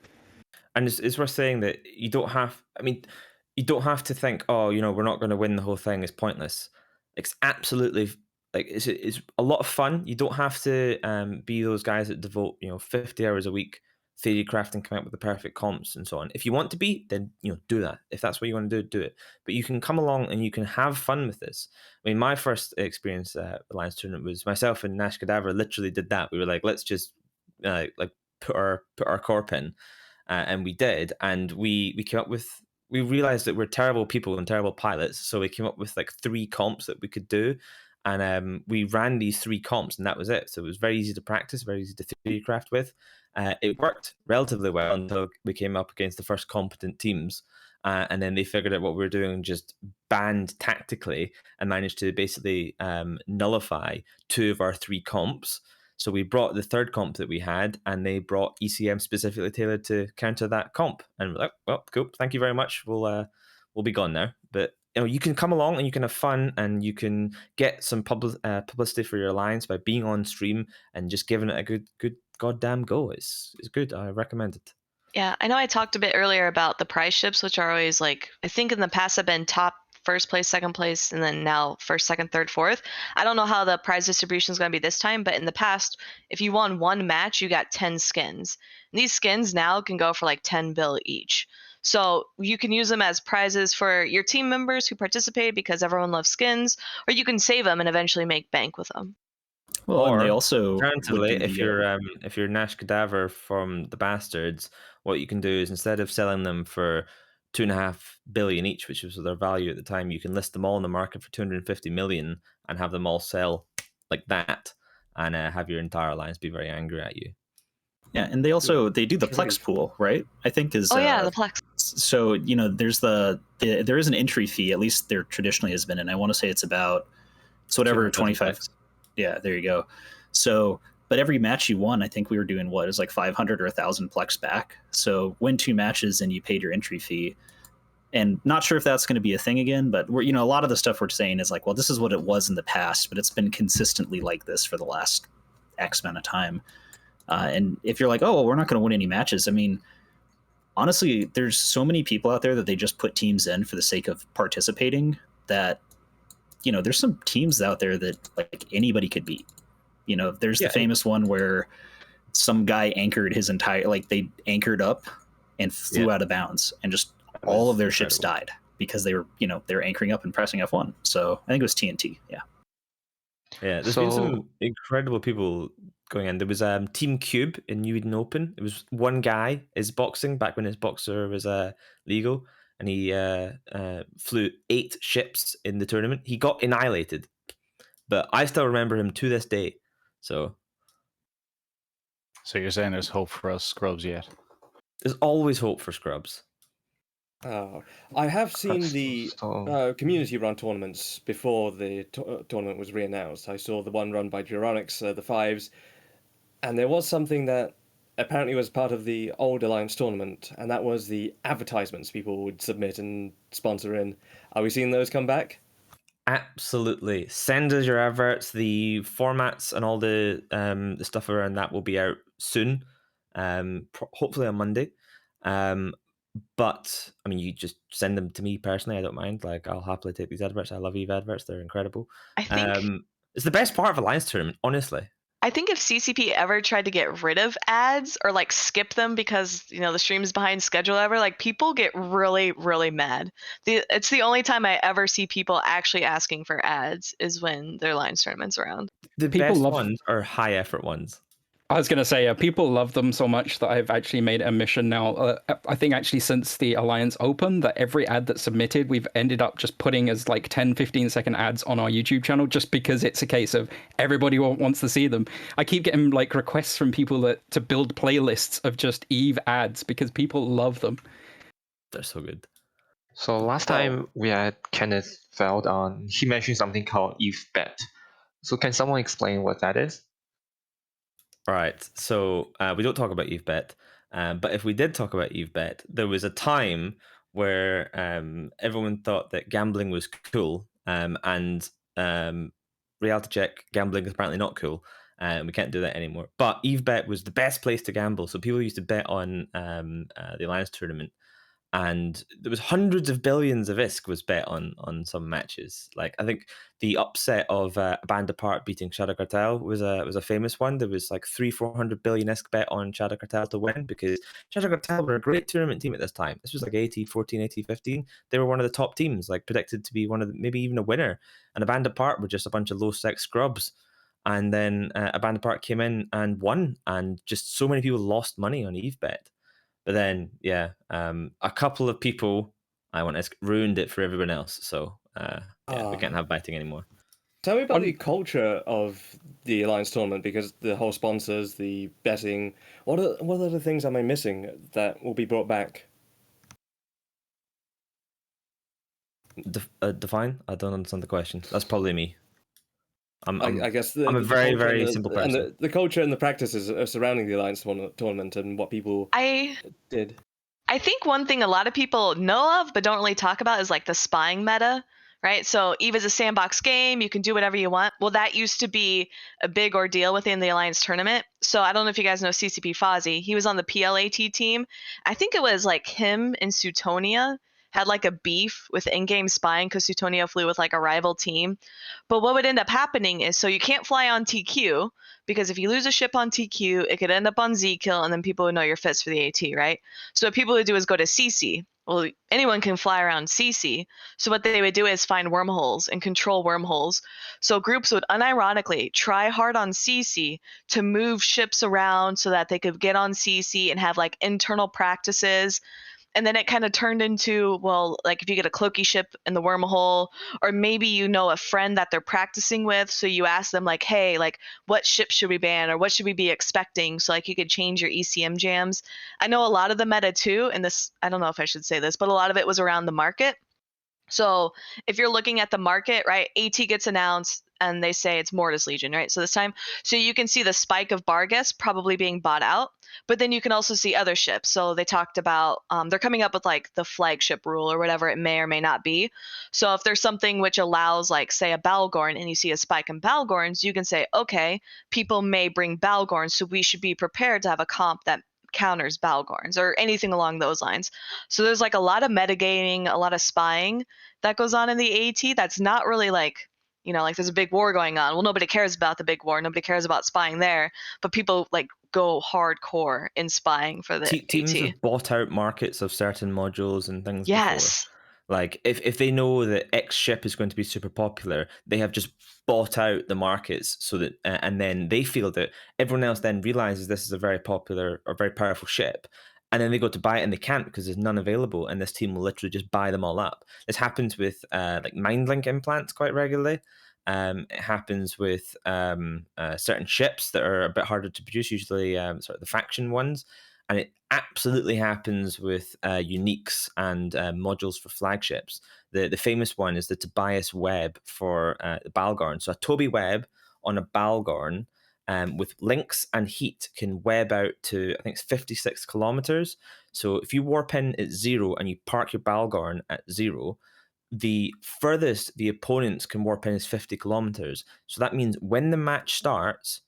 S4: And it's worth saying that you don't have to think, we're not going to win the whole thing. It's pointless. It's absolutely, it's a lot of fun. You don't have to be those guys that devote, 50 hours a week theory crafting, come up with the perfect comps and so on. If you want to be, then do that. If that's what you want to do it. But you can come along and you can have fun with this. I mean, my first experience at Alliance tournament was myself and Nash Cadaver literally did that. We were like, let's just put our corp in, and we did, and we came up with. We realized that we're terrible people and terrible pilots, so we came up with 3 comps that we could do, and we ran these 3 comps, and that was it. So it was very easy to practice, very easy to theorycraft with. It worked relatively well until we came up against the first competent teams. And then they figured out what we were doing and just banned tactically and managed to basically nullify 2 of our 3 comps. So we brought the 3rd comp that we had, and they brought ECM specifically tailored to counter that comp. And we're like, well, cool, thank you very much. We'll be gone now. But you can come along and you can have fun, and you can get some publicity for your alliance by being on stream and just giving it a good goddamn go. It's good. I recommend it.
S3: Yeah, I know I talked a bit earlier about the prize ships, which are always like, I think in the past have been top, first place, second place, and then now first, second, third, fourth. I don't know how the prize distribution is going to be this time, but in the past, if you won one match, you got 10 skins. And these skins now can go for like 10 bill each. So you can use them as prizes for your team members who participate because everyone loves skins, or you can save them and eventually make bank with them.
S5: Well, and they also
S4: alternatively,
S5: would do
S4: if you're Nash Cadaver from the Bastards, what you can do is, instead of selling them for 2.5 billion each, which was their value at the time, you can list them all in the market for 250 million and have them all sell like that, and have your entire alliance be very angry at you.
S5: Yeah, and they do the Plex pool, right? I think is
S3: the Plex.
S5: So there's there is an entry fee, at least there traditionally has been, and I want to say it's whatever 25. Yeah, there you go. So, but every match you won, I think we were doing what is like 500 or 1,000 Plex back. So win 2 matches and you paid your entry fee. And not sure if that's going to be a thing again, but we're a lot of the stuff we're saying is like, well, this is what it was in the past, but it's been consistently like this for the last X amount of time. And if you're like, oh, well, we're not going to win any matches, I mean, honestly, there's so many people out there that they just put teams in for the sake of participating that, there's some teams out there that like anybody could beat. There's the famous one where some guy anchored his entire, like they anchored up and flew out of bounds, and just all of their ships died because they were anchoring up and pressing F1. So I think it was TNT. Yeah.
S4: Yeah, there's been some incredible people going in. There was Team Cube in New Eden Open. It was one guy is boxing back when his boxer was legal, and he flew 8 ships in the tournament. He got annihilated, but I still remember him to this day. So
S7: you're saying there's hope for us scrubs yet?
S4: There's always hope for scrubs.
S1: I have seen the community run tournaments before the tournament was re-announced. I saw the one run by Geronix, the 5s, and there was something that apparently was part of the old Alliance tournament, and that was the advertisements people would submit and sponsor in. Are we seeing those come back?
S4: Absolutely. Send us your adverts. The formats and all the stuff around that will be out soon, hopefully on Monday. But I mean, you just send them to me personally. I don't mind. Like, I'll happily take these adverts. I love Eve adverts. They're incredible.
S3: I think
S4: it's the best part of Alliance tournament, honestly.
S3: I think if CCP ever tried to get rid of ads or like skip them because the stream is behind schedule ever, like people get really, really mad. It's the only time I ever see people actually asking for ads is when their Alliance tournament's around.
S4: The best ones are high effort ones.
S2: I was going to say, people love them so much that I've actually made it a mission now. I think actually since the Alliance Open, that every ad that's submitted, we've ended up just putting as like 10, 15-second ads on our YouTube channel, just because it's a case of everybody wants to see them. I keep getting like requests from people to build playlists of just Eve ads because people love them.
S4: They're so good.
S6: So last time we had Kenneth Feld on, he mentioned something called Eve Bet. So can someone explain what that is?
S4: Right, so we don't talk about EveBet, but if we did talk about EveBet, there was a time where everyone thought that gambling was cool, and reality check, gambling is apparently not cool, and we can't do that anymore. But EveBet was the best place to gamble, so people used to bet on the Alliance tournament, and there was hundreds of billions of ISK was bet on some matches. Like, I think the upset of A Band Apart beating Shadow Cartel was a famous one. There was like 300-400 billion ISK bet on Shadow Cartel to win, because Shadow Cartel were a great tournament team at this time. This was like 80-14, 80-15. They were one of the top teams, like predicted to be one of maybe even a winner. And A Band Apart were just a bunch of low sec scrubs. And then A Band Apart came in and won, and just so many people lost money on EveBet. But then, a couple of people, ruined it for everyone else. So we can't have betting anymore.
S1: Tell me about the culture of the Alliance tournament, because the whole sponsors, the betting. What other things am I missing that will be brought back?
S4: Define? I don't understand the question. That's probably me.
S1: I guess
S4: I'm a
S1: the
S4: very,
S1: culture
S4: very
S1: and
S4: simple
S1: and
S4: person.
S1: the culture and the practices surrounding the Alliance tournament and what people did.
S3: I think one thing a lot of people know of but don't really talk about is like the spying meta, right? So EVE is a sandbox game. You can do whatever you want. Well, that used to be a big ordeal within the Alliance tournament. So I don't know if you guys know CCP Fozzie. He was on the PLAT team. I think it was like him and Sutonia had like a beef with in-game spying because Sutonia flew with like a rival team. But what would end up happening is, so you can't fly on TQ because if you lose a ship on TQ, it could end up on Z kill and then people would know you're fits for the AT, right? So what people would do is go to CC. Well, anyone can fly around CC. So what they would do is find wormholes and control wormholes. So groups would unironically try hard on CC to move ships around so that they could get on CC and have like internal practices. And then it kind of turned into, well, like if you get a cloaky ship in the wormhole, or maybe you know a friend that they're practicing with, so you ask them like, hey, like what ship should we ban or what should we be expecting, so like you could change your ECM jams. I know a lot of the meta too, and this, I don't know if I should say this, but a lot of it was around the market. So if you're looking at the market, right, AT gets announced and they say it's Mortis Legion, right? So this time, so you can see the spike of Bargus probably being bought out, but then you can also see other ships. So they talked about, they're coming up with like the flagship rule or whatever it may or may not be. So if there's something which allows like, say, a Balgorn and you see a spike in Balgorns, you can say, okay, people may bring Balgorns, so we should be prepared to have a comp that counters Balgorns or anything along those lines. So there's like a lot of metagaming, a lot of spying that goes on in the AT that's not really like, you know, like there's a big war going on. Well, nobody cares about the big war. Nobody cares about spying there. But people like go hardcore in spying for the
S4: Teams
S3: AT.
S4: have bought out markets of certain modules and things before.
S3: Yes.
S4: Like if they know that X ship is going to be super popular, they have just bought out the markets so that, and then they feel that everyone else then realizes this is a very popular or very powerful ship, and then they go to buy it and they can't because there's none available, and this team will literally just buy them all up. This happens with like mindlink implants quite regularly. It happens with certain ships that are a bit harder to produce, usually sort of the faction ones. And it absolutely happens with uniques and modules for flagships. The famous one is the Tobias web for the Balgorn. So a Toby web on a Balgorn with links and heat can web out to, I think it's 56 kilometers. So if you warp in at 0 and you park your Balgorn at 0, the furthest the opponents can warp in is 50 kilometers. So that means when the match starts,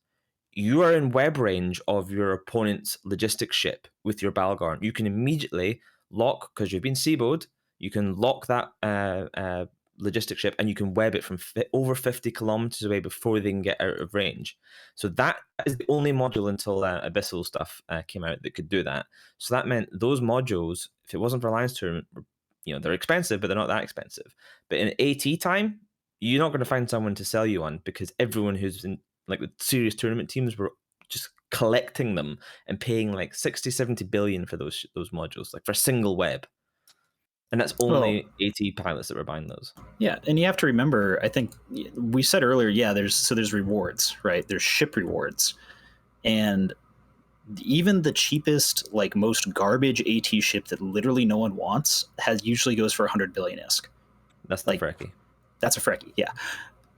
S4: you are in web range of your opponent's logistics ship with your Balgorn. You can immediately lock, because you've been SIBO'd, you can lock that logistics ship and you can web it from over 50 kilometers away before they can get out of range. So that is the only module until Abyssal stuff came out that could do that. So that meant those modules, if it wasn't for Alliance Tournament, you know, they're expensive, but they're not that expensive. But in AT time, you're not going to find someone to sell you on, because everyone who's in like the serious tournament teams were just collecting them and paying like 60-70 billion for those modules, like for a single web. And that's only AT pilots that were buying those.
S5: Yeah, and you have to remember, I think we said earlier, yeah, there's rewards, right? There's ship rewards. And even the cheapest, like most garbage AT ship that literally no one wants usually goes for 100 billion ISK.
S4: That's the Frecky.
S5: That's a Frecky, yeah.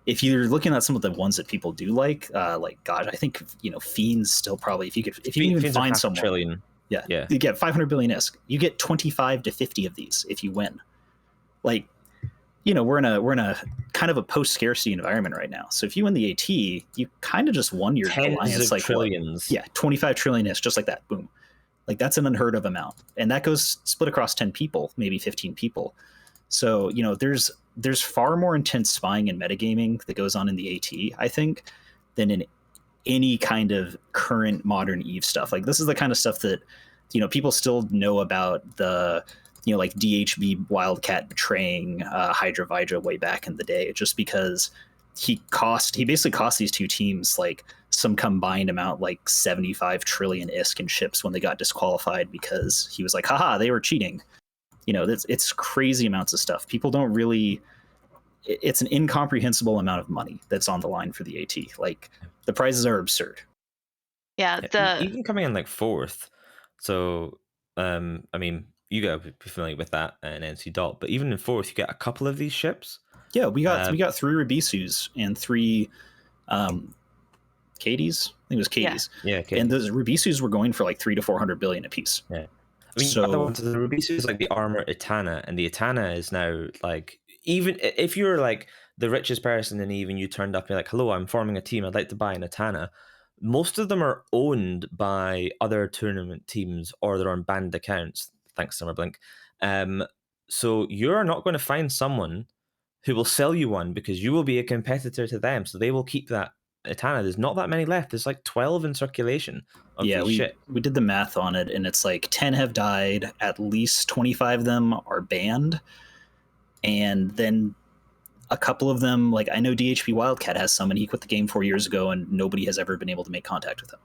S5: If you're looking at some of the ones that people do like God, I think, you know, Fiends still probably, if you can even find someone,
S4: trillion.
S5: Yeah,
S4: yeah,
S5: you get 500 billion ISK. You get 25 to 50 of these if you win. Like, you know, we're in a kind of a post scarcity environment right now. So if you win the AT, you kind of just won your alliance, like
S4: trillions.
S5: Yeah, 25 trillion ISK, just like that. Boom. Like that's an unheard of amount, and that goes split across 10 people, maybe 15 people. So, you know, there's far more intense spying and metagaming that goes on in the AT, I think, than in any kind of current modern EVE stuff. Like this is the kind of stuff that, you know, people still know about, the, you know, like DHB Wildcat betraying Hydra Vidra way back in the day, just because he basically cost these two teams like some combined amount, like 75 trillion ISK in ships when they got disqualified, because he was like, haha, they were cheating. You know, it's crazy amounts of stuff. People don't really it's an incomprehensible amount of money that's on the line for the AT. Like, the prizes are absurd.
S3: Yeah,
S4: Even coming in like 4th. So, I mean, you gotta be familiar with that and NC Dot, but even in 4th, you get a couple of these ships.
S5: Yeah, we got 3 Rubisus and 3 Cadies. I think it was Cadies.
S4: Yeah,
S5: and those Rubisus were going for like 300 to 400 billion a piece.
S4: Yeah. I mean,
S5: So-
S4: other ones, the Rubisu is like the armor Itana, and the Itana is now like, even if you're like the richest person and even you turned up, you're like, hello, I'm forming a team, I'd like to buy an Itana. Most of them are owned by other tournament teams or they're on banned accounts. Thanks, Summerblink. So you're not going to find someone who will sell you one because you will be a competitor to them. So they will keep that Itana. There's not that many left. There's like 12 in circulation of
S5: yeah,
S4: these
S5: we did the math on it, and it's like 10 have died. At least 25 of them are banned, and then a couple of them, like I know DHP Wildcat has some, and he quit the game 4 years ago, and nobody has ever been able to make contact with him.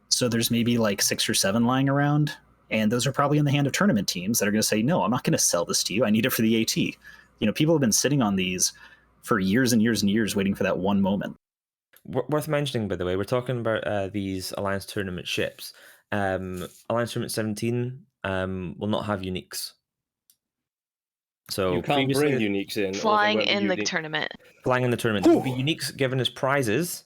S5: So there's maybe like 6 or 7 lying around, and those are probably in the hand of tournament teams that are going to say, no, I'm not going to sell this to you. I need it for the AT. You know, people have been sitting on these for years and years and years waiting for that one moment.
S4: Worth mentioning, by the way, we're talking about these Alliance Tournament ships. Alliance Tournament 17 will not have uniques. So
S1: You can't bring uniques in.
S3: flying in the tournament.
S4: Flying in the tournament. There will be uniques given as prizes.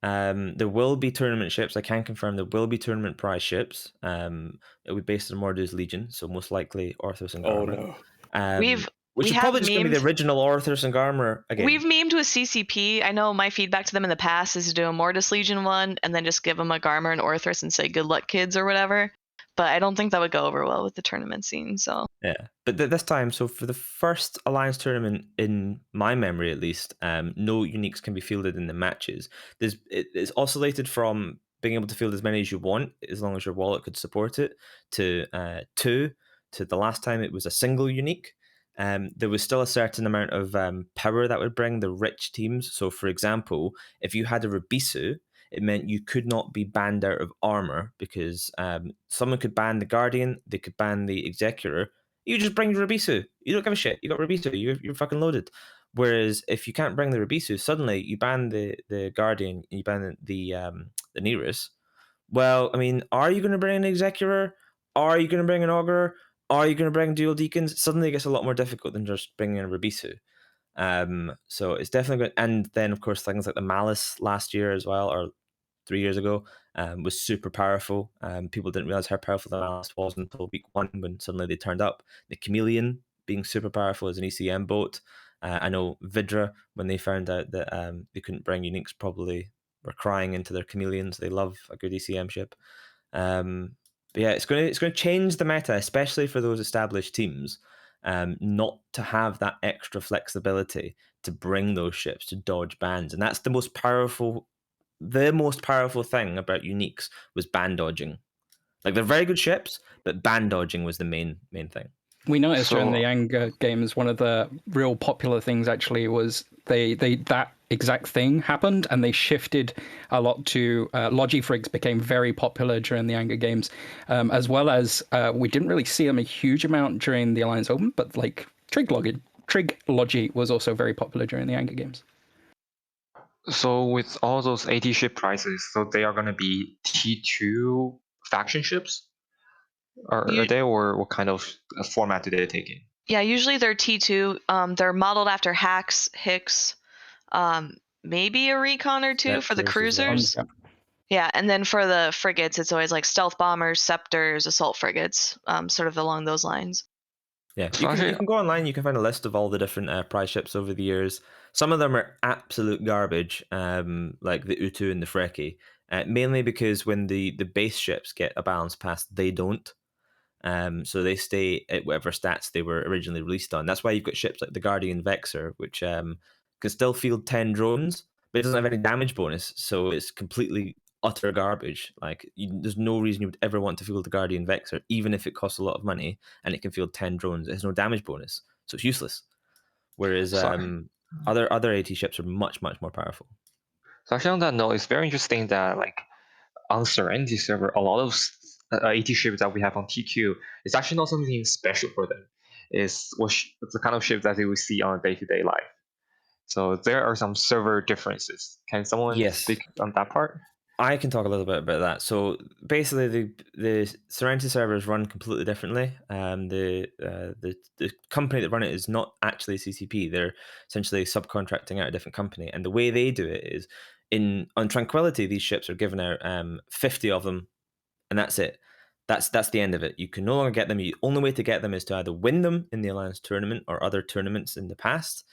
S4: There will be tournament ships. I can confirm there will be tournament prize ships. It will be based on Mordu's Legion, so most likely Orthos and Garma.
S1: Oh no.
S4: Which is probably just going to be the original Orthos and Garma again.
S3: We've memed with CCP. I know my feedback to them in the past is to do a Mortis Legion one and then just give them a Garma and Orthos and say good luck, kids, or whatever. But I don't think that would go over well with the tournament scene. So
S4: yeah, but this time, so for the first Alliance tournament, in my memory at least, no uniques can be fielded in the matches. It's oscillated from being able to field as many as you want, as long as your wallet could support it, to 2. To the last time, it was a single unique. There was still a certain amount of power that would bring the rich teams. So, for example, if you had a Rubisu, it meant you could not be banned out of armor because someone could ban the Guardian, they could ban the Executor. You just bring your Rubisu. You don't give a shit. You got Rubisu. You're fucking loaded. Whereas if you can't bring the Rubisu, suddenly you ban the Guardian, you ban the Nerus. Well, I mean, are you going to bring an Executor? Are you going to bring an Augur? Are you going to bring dual Deacons? Suddenly it gets a lot more difficult than just bringing in a Rubisu. So it's definitely good. And then, of course, things like the Malice last year as well, or 3 years ago, was super powerful. People didn't realize how powerful the Malice was until week 1 when suddenly they turned up. The Chameleon being super powerful as an ECM boat. I know Vidra, when they found out that they couldn't bring uniques, probably were crying into their Chameleons. They love a good ECM ship. But yeah, it's going to change the meta, especially for those established teams, not to have that extra flexibility to bring those ships to dodge bans, and that's the most powerful thing about uniques was ban dodging. Like, they're very good ships, but ban dodging was the main thing.
S2: We noticed during the Anger games, one of the real popular things actually was they that exact thing happened, and they shifted a lot to Logifrigs became very popular during the Anger games, as well as we didn't really see them a huge amount during the Alliance Open, but like Trig Logi was also very popular during the Anger games.
S6: So with all those AT ship prices, so they are going to be T2 faction ships? Are they, or what kind of format do they take in?
S3: Yeah, usually they're T2. They're modeled after Hacks, Hicks, maybe a Recon or 2 for the cruisers.
S2: Well.
S3: Yeah, and then for the frigates, it's always like stealth bombers, scepters, assault frigates, sort of along those lines.
S4: Yeah, you can go online, you can find a list of all the different prize ships over the years. Some of them are absolute garbage, like the Utu and the Freki, mainly because when the base ships get a balance pass, they don't. So they stay at whatever stats they were originally released on. That's why you've got ships like the Guardian Vexor, which can still field 10 drones, but it doesn't have any damage bonus, so it's completely utter garbage. Like, there's no reason you would ever want to field the Guardian Vexor, even if it costs a lot of money and it can field 10 drones. It has no damage bonus, so it's useless. Whereas other AT ships are much more powerful.
S6: So actually on that note, it's very interesting that like on Serenity server, a lot of AT ships that we have on TQ is actually not something special for them. is the kind of ship that they will see on a day-to-day life. So there are some server differences. Can someone
S4: Yes.
S6: speak on that part?
S4: I can talk a little bit about that. So basically, the Serenity servers run completely differently. The company that run it is not actually CCP. They're essentially subcontracting out a different company, and the way they do it is on Tranquility. These ships are given out 50 of them, and that's it. That's the end of it. You can no longer get them. The only way to get them is to either win them in the Alliance tournament or other tournaments in the past,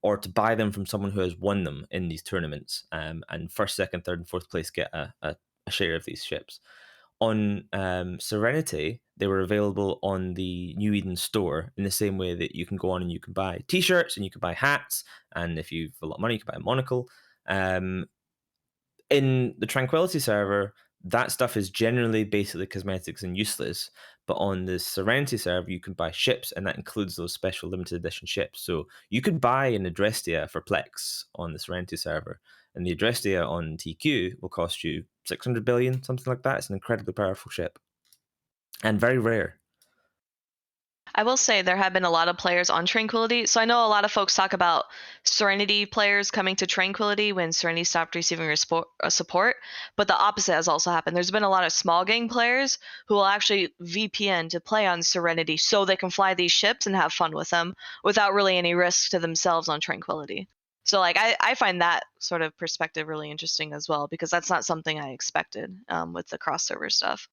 S4: or to buy them from someone who has won them in these tournaments. And first, second, third, and fourth place get a share of these ships. On Serenity, they were available on the New Eden store in the same way that you can go on and you can buy T-shirts and you can buy hats, and if you've a lot of money, you can buy a monocle. In the Tranquility server, that stuff is generally basically cosmetics and useless. But on the Serenity server, you can buy ships, and that includes those special limited edition ships. So you could buy an Adrestia for Plex on the Serenity server, and the Adrestia on TQ will cost you 600 billion, something like that. It's an incredibly powerful ship, and very rare.
S3: I will say there have been a lot of players on Tranquility. So I know a lot of folks talk about Serenity players coming to Tranquility when Serenity stopped receiving support, but the opposite has also happened. There's been a lot of small gang players who will actually VPN to play on Serenity so they can fly these ships and have fun with them without really any risk to themselves on Tranquility. So like I find that sort of perspective really interesting as well, because that's not something I expected with the cross server stuff.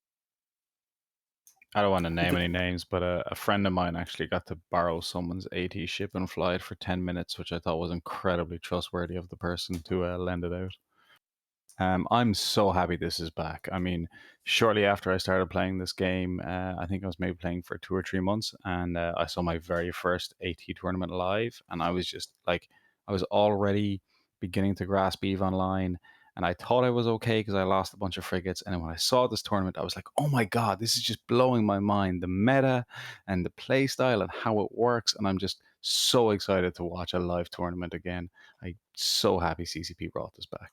S7: I don't want to name any names, but a friend of mine actually got to borrow someone's AT ship and fly it for 10 minutes, which I thought was incredibly trustworthy of the person to lend it out. I'm so happy this is back. I mean, shortly after I started playing this game, I think I was maybe playing for 2 or 3 months, and I saw my very first AT tournament live, and I was just like, I was already beginning to grasp EVE Online, and I thought I was okay because I lost a bunch of frigates, and then when I saw this tournament, I was like, oh my god, this is just blowing my mind, the meta and the play style and how it works, and I'm just so excited to watch a live tournament again. I'm so happy CCP brought this back.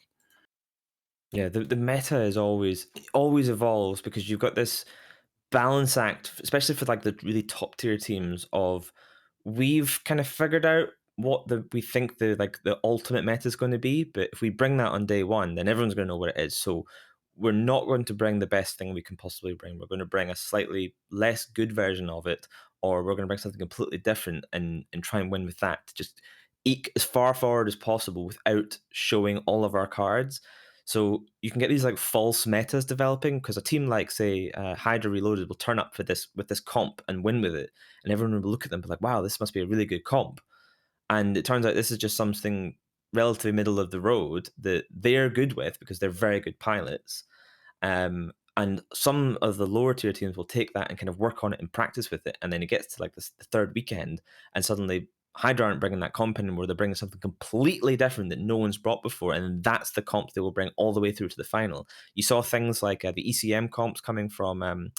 S4: Yeah, the meta is always evolves because you've got this balance act, especially for like the really top tier teams, of we've kind of figured out what we think the ultimate meta is going to be, but if we bring that on day one, then everyone's going to know what it is. So we're not going to bring the best thing we can possibly bring. We're going to bring a slightly less good version of it, or we're going to bring something completely different and try and win with that. To just eke as far forward as possible without showing all of our cards. So you can get these like false metas developing because a team like, say, Hydra Reloaded will turn up with this comp and win with it, and everyone will look at them and be like, "Wow, this must be a really good comp." And it turns out this is just something relatively middle of the road that they're good with because they're very good pilots. And some of the lower tier teams will take that and kind of work on it and practice with it, and then it gets to like the third weekend, and suddenly Hydra aren't bringing that comp anymore. They're bringing something completely different that no one's brought before, and that's the comp they will bring all the way through to the final. You saw things like the ECM comps coming from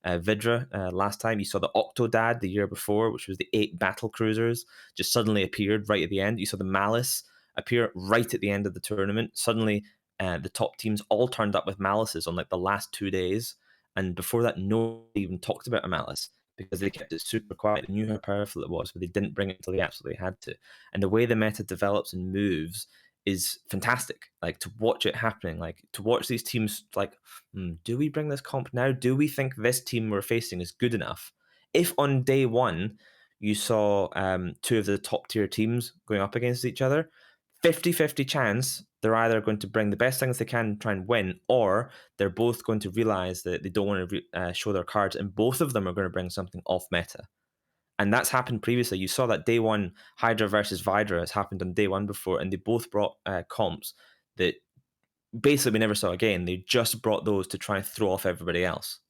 S4: Vidra last time. You saw the Octodad the year before, which was the 8 battle cruisers, just suddenly appeared right at the end. You saw the Malice appear right at the end of the tournament. Suddenly, the top teams all turned up with Malices on like the last 2 days, and before that, no one even talked about a Malice, because they kept it super quiet. They knew how powerful it was, but they didn't bring it until they absolutely had to. And the way the meta develops and moves is fantastic. Like, to watch it happening, like to watch these teams like, do we bring this comp now? Do we think this team we're facing is good enough? If on day one you saw 2 of the top tier teams going up against each other, 50-50 chance they're either going to bring the best things they can, try and win, or they're both going to realize that they don't want to show their cards, and both of them are going to bring something off meta. And that's happened previously. You saw that day one Hydra versus Vidra has happened on day one before, and they both brought comps that basically we never saw again. They just brought those to try and throw off everybody else.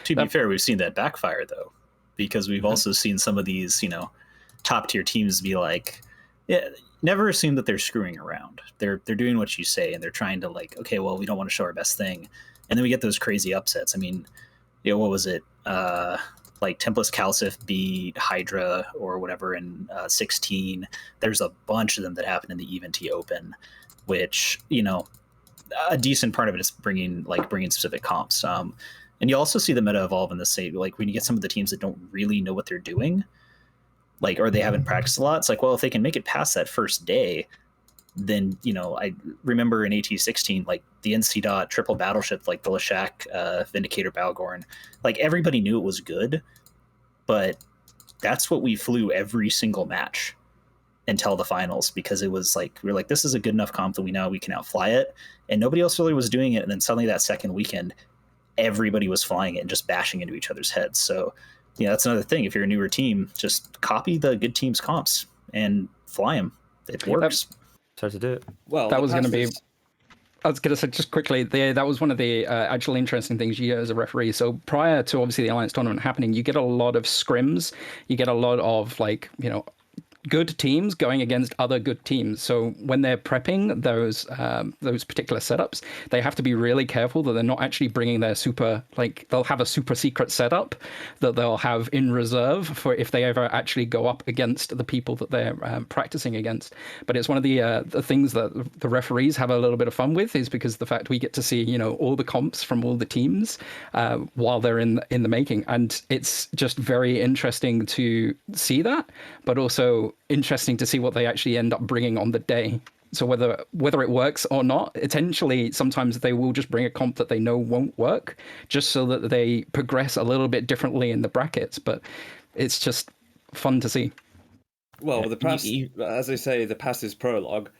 S5: To be fair, we've seen that backfire though, because we've also seen some of these, top tier teams be like, yeah, never assume that they're screwing around. They're doing what you say, and they're trying to like, okay, well, we don't want to show our best thing, and then we get those crazy upsets. I mean, what was it? Like Tempest Calcif beat Hydra or whatever in 16. There's a bunch of them that happened in the Even T Open, which a decent part of it is bringing specific comps. And you also see the meta evolve in the same, like when you get some of the teams that don't really know what they're doing, like, or they haven't practiced a lot. It's like, well, if they can make it past that first day, then, you know, I remember in AT16, like the NC dot triple battleship, like the Lashak, Vindicator, Balgorn, like everybody knew it was good, but that's what we flew every single match until the finals, because it was like, we were like, this is a good enough comp that we know we can outfly it, and nobody else really was doing it. And then suddenly that second weekend, everybody was flying it and just bashing into each other's heads. So yeah, that's another thing. If you're a newer team, just copy the good team's comps and fly them. It works.
S4: Try to do it.
S1: Well,
S2: That
S1: the
S2: was going to
S1: past
S2: be.
S1: is-
S2: I was going to say just quickly, that was one of the actual interesting things you get as a referee. So prior to obviously the Alliance tournament happening, you get a lot of scrims. You get a lot of, like, you know, good teams going against other good teams. So when they're prepping those particular setups, they have to be really careful that they're not actually bringing their super, like, they'll have a super secret setup that they'll have in reserve for if they ever actually go up against the people that they're practicing against. But it's one of the things that the referees have a little bit of fun with, is because the fact we get to see, you know, all the comps from all the teams while they're in the making, and it's just very interesting to see that, but also interesting to see what they actually end up bringing on the day. So whether it works or not, potentially sometimes they will just bring a comp that they know won't work, just so that they progress a little bit differently in the brackets. But it's just fun to see.
S1: Well, the past, as they say, the past is prologue.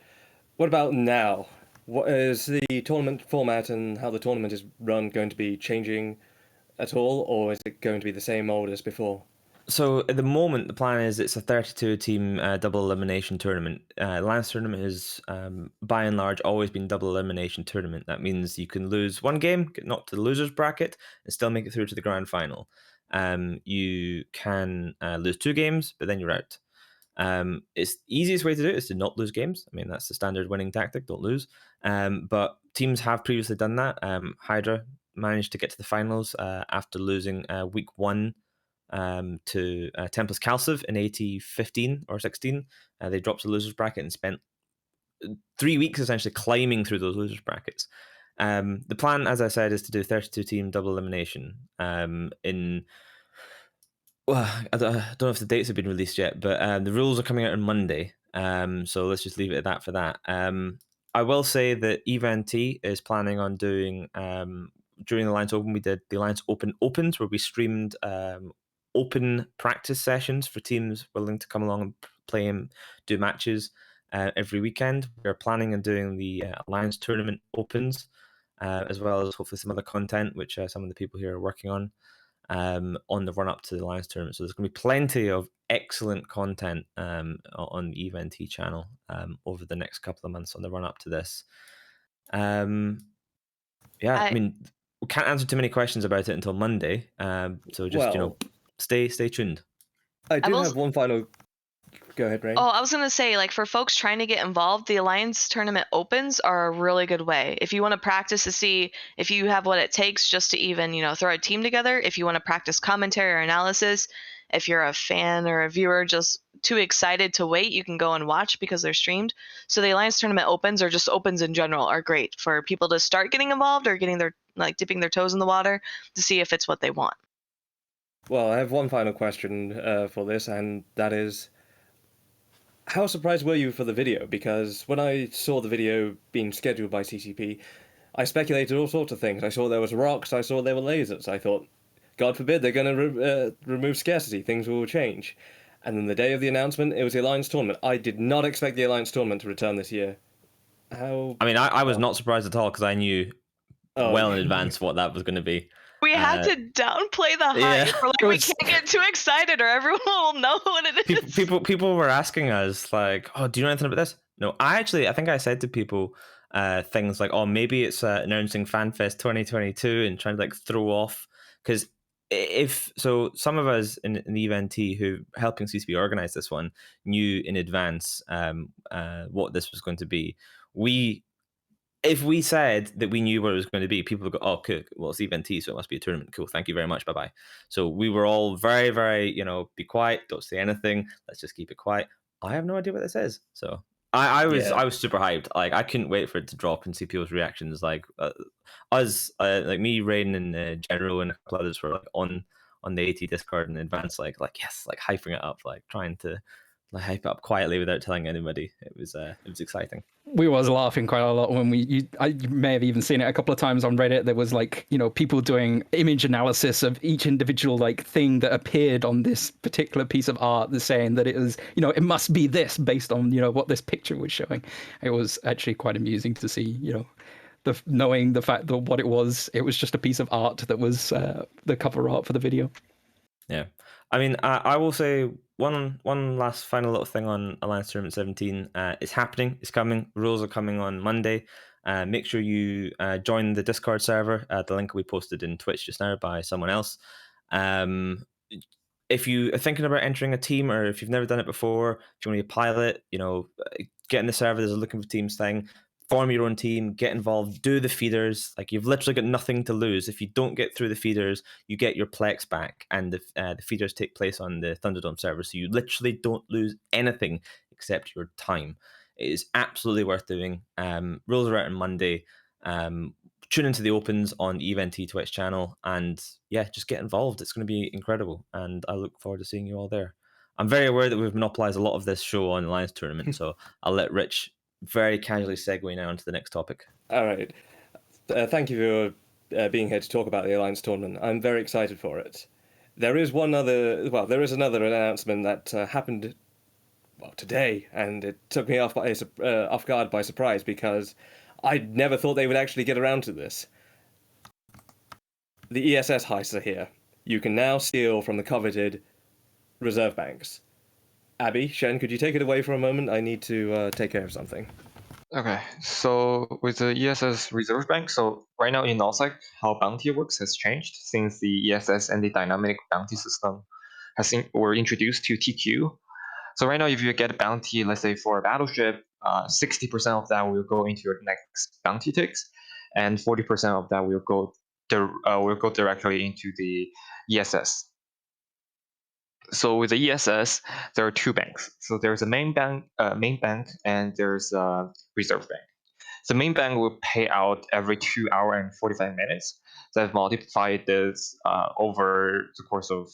S1: What about now? What is the tournament format and how the tournament is run going to be changing at all, or is it going to be the same old as before?
S4: So at the moment, the plan is it's a 32-team double elimination tournament. Last tournament has, by and large, always been double elimination tournament. That means you can lose one game, get knocked to the losers bracket, and still make it through to the grand final. You can lose 2 games, but then you're out. It's the easiest way to do it is to not lose games. I mean, that's the standard winning tactic, don't lose. But teams have previously done that. Hydra managed to get to the finals after losing week 1 to Tempest Calciv in AT15 or 16. They dropped the losers bracket and spent 3 weeks essentially climbing through those losers brackets. The plan, as I said, is to do 32-team double elimination in... Well, I don't know if the dates have been released yet, but the rules are coming out on Monday. So let's just leave it at that for that. I will say that EVNT is planning on doing, during the Alliance Open, we did the Alliance Open Opens, where we streamed open practice sessions for teams willing to come along and play and do matches every weekend. We're planning on doing the Alliance Tournament Opens, as well as hopefully some other content, which some of the people here are working on the run up to the Alliance Tournament. So there's going to be plenty of excellent content on the EVNT channel over the next couple of months on the run up to this. I mean, we can't answer too many questions about it until Monday. So just, stay tuned.
S1: I do have one final... Go ahead, Ray.
S3: Oh, I was going to say, like, for folks trying to get involved, the Alliance Tournament Opens are a really good way. If you want to practice to see if you have what it takes just to even, you know, throw a team together, if you want to practice commentary or analysis, if you're a fan or a viewer just too excited to wait, you can go and watch because they're streamed. So the Alliance Tournament Opens, or just opens in general, are great for people to start getting involved or getting their, like, dipping their toes in the water to see if it's what they want.
S1: Well, I have one final question for this, and that is... How surprised were you for the video? Because when I saw the video being scheduled by CCP, I speculated all sorts of things. I saw there was rocks, I saw there were lasers. I thought, God forbid, they're going to remove scarcity, things will change. And then the day of the announcement, it was the Alliance Tournament. I did not expect the Alliance Tournament to return this year. How...
S4: I mean, I was not surprised at all, because I knew well in advance what that was going to be.
S3: We had to downplay the hype. We're like, we can't get too excited or everyone will know what it is.
S4: People were asking us, like, oh, do you know anything about this? No, I think I said to people things like, oh, maybe it's announcing FanFest 2022 and trying to, like, throw off. Because some of us in the event who helping CCP organize this one knew in advance what this was going to be. If we said that we knew what it was going to be, people would go, oh, cool. Well, it's Event, so it must be a tournament. Cool. Thank you very much. Bye-bye. So we were all very, very, be quiet. Don't say anything. Let's just keep it quiet. I have no idea what this is. So I was
S5: Yeah.
S4: super hyped. Like I couldn't wait for it to drop and see people's reactions. Like us, like me, Rain, and General, and a couple others were like on the AT Discord in advance, like yes, like hyping it up, like trying to like hype it up quietly without telling anybody. It was exciting.
S2: We was laughing quite a lot when you may have even seen it a couple of times on Reddit. There was like, people doing image analysis of each individual like thing that appeared on this particular piece of art, that's saying that it was, it must be this based on, what this picture was showing. It was actually quite amusing to see, knowing the fact that what it was just a piece of art that was the cover art for the video.
S4: Yeah, I mean, I will say one last final little thing on Alliance Tournament 17. It's happening. It's coming. Rules are coming on Monday. Make sure you join the Discord server. The link we posted in Twitch just now by someone else. If you are thinking about entering a team, or if you've never done it before, if you want to be a pilot, get in the server. There's a looking for teams thing. Form your own team, get involved, do the feeders. Like, you've literally got nothing to lose. If you don't get through the feeders, you get your Plex back, and the feeders take place on the Thunderdome server, so you literally don't lose anything except your time. It is absolutely worth doing. Rules are out on Monday. Tune into the opens on EVNT Twitch channel, and yeah, just get involved. It's going to be incredible, and I look forward to seeing you all there. I'm very aware that we've monopolized a lot of this show on Alliance Tournament, so I'll let Rich very casually segue now into the next topic.
S1: All right. Thank you for being here to talk about the Alliance Tournament. I'm very excited for it. There is another announcement that happened today, and it took me off guard by surprise, because I never thought they would actually get around to this. The ESS heists are here. You can now steal from the coveted reserve banks. Abby, Shen, could you take it away for a moment? I need to take care of something.
S6: Okay, so with the ESS reserve bank, so right now in nullsec, how bounty works has changed since the ESS and the dynamic bounty system were introduced to TQ. So right now, if you get a bounty, let's say for a battleship, 60% of that will go into your next bounty ticks, and 40% of that will go directly into the ESS. So with the ESS, there are two banks. So there's a main bank, and there's a reserve bank. The main bank will pay out every 2 hours and 45 minutes. So I've multiplied this over the course of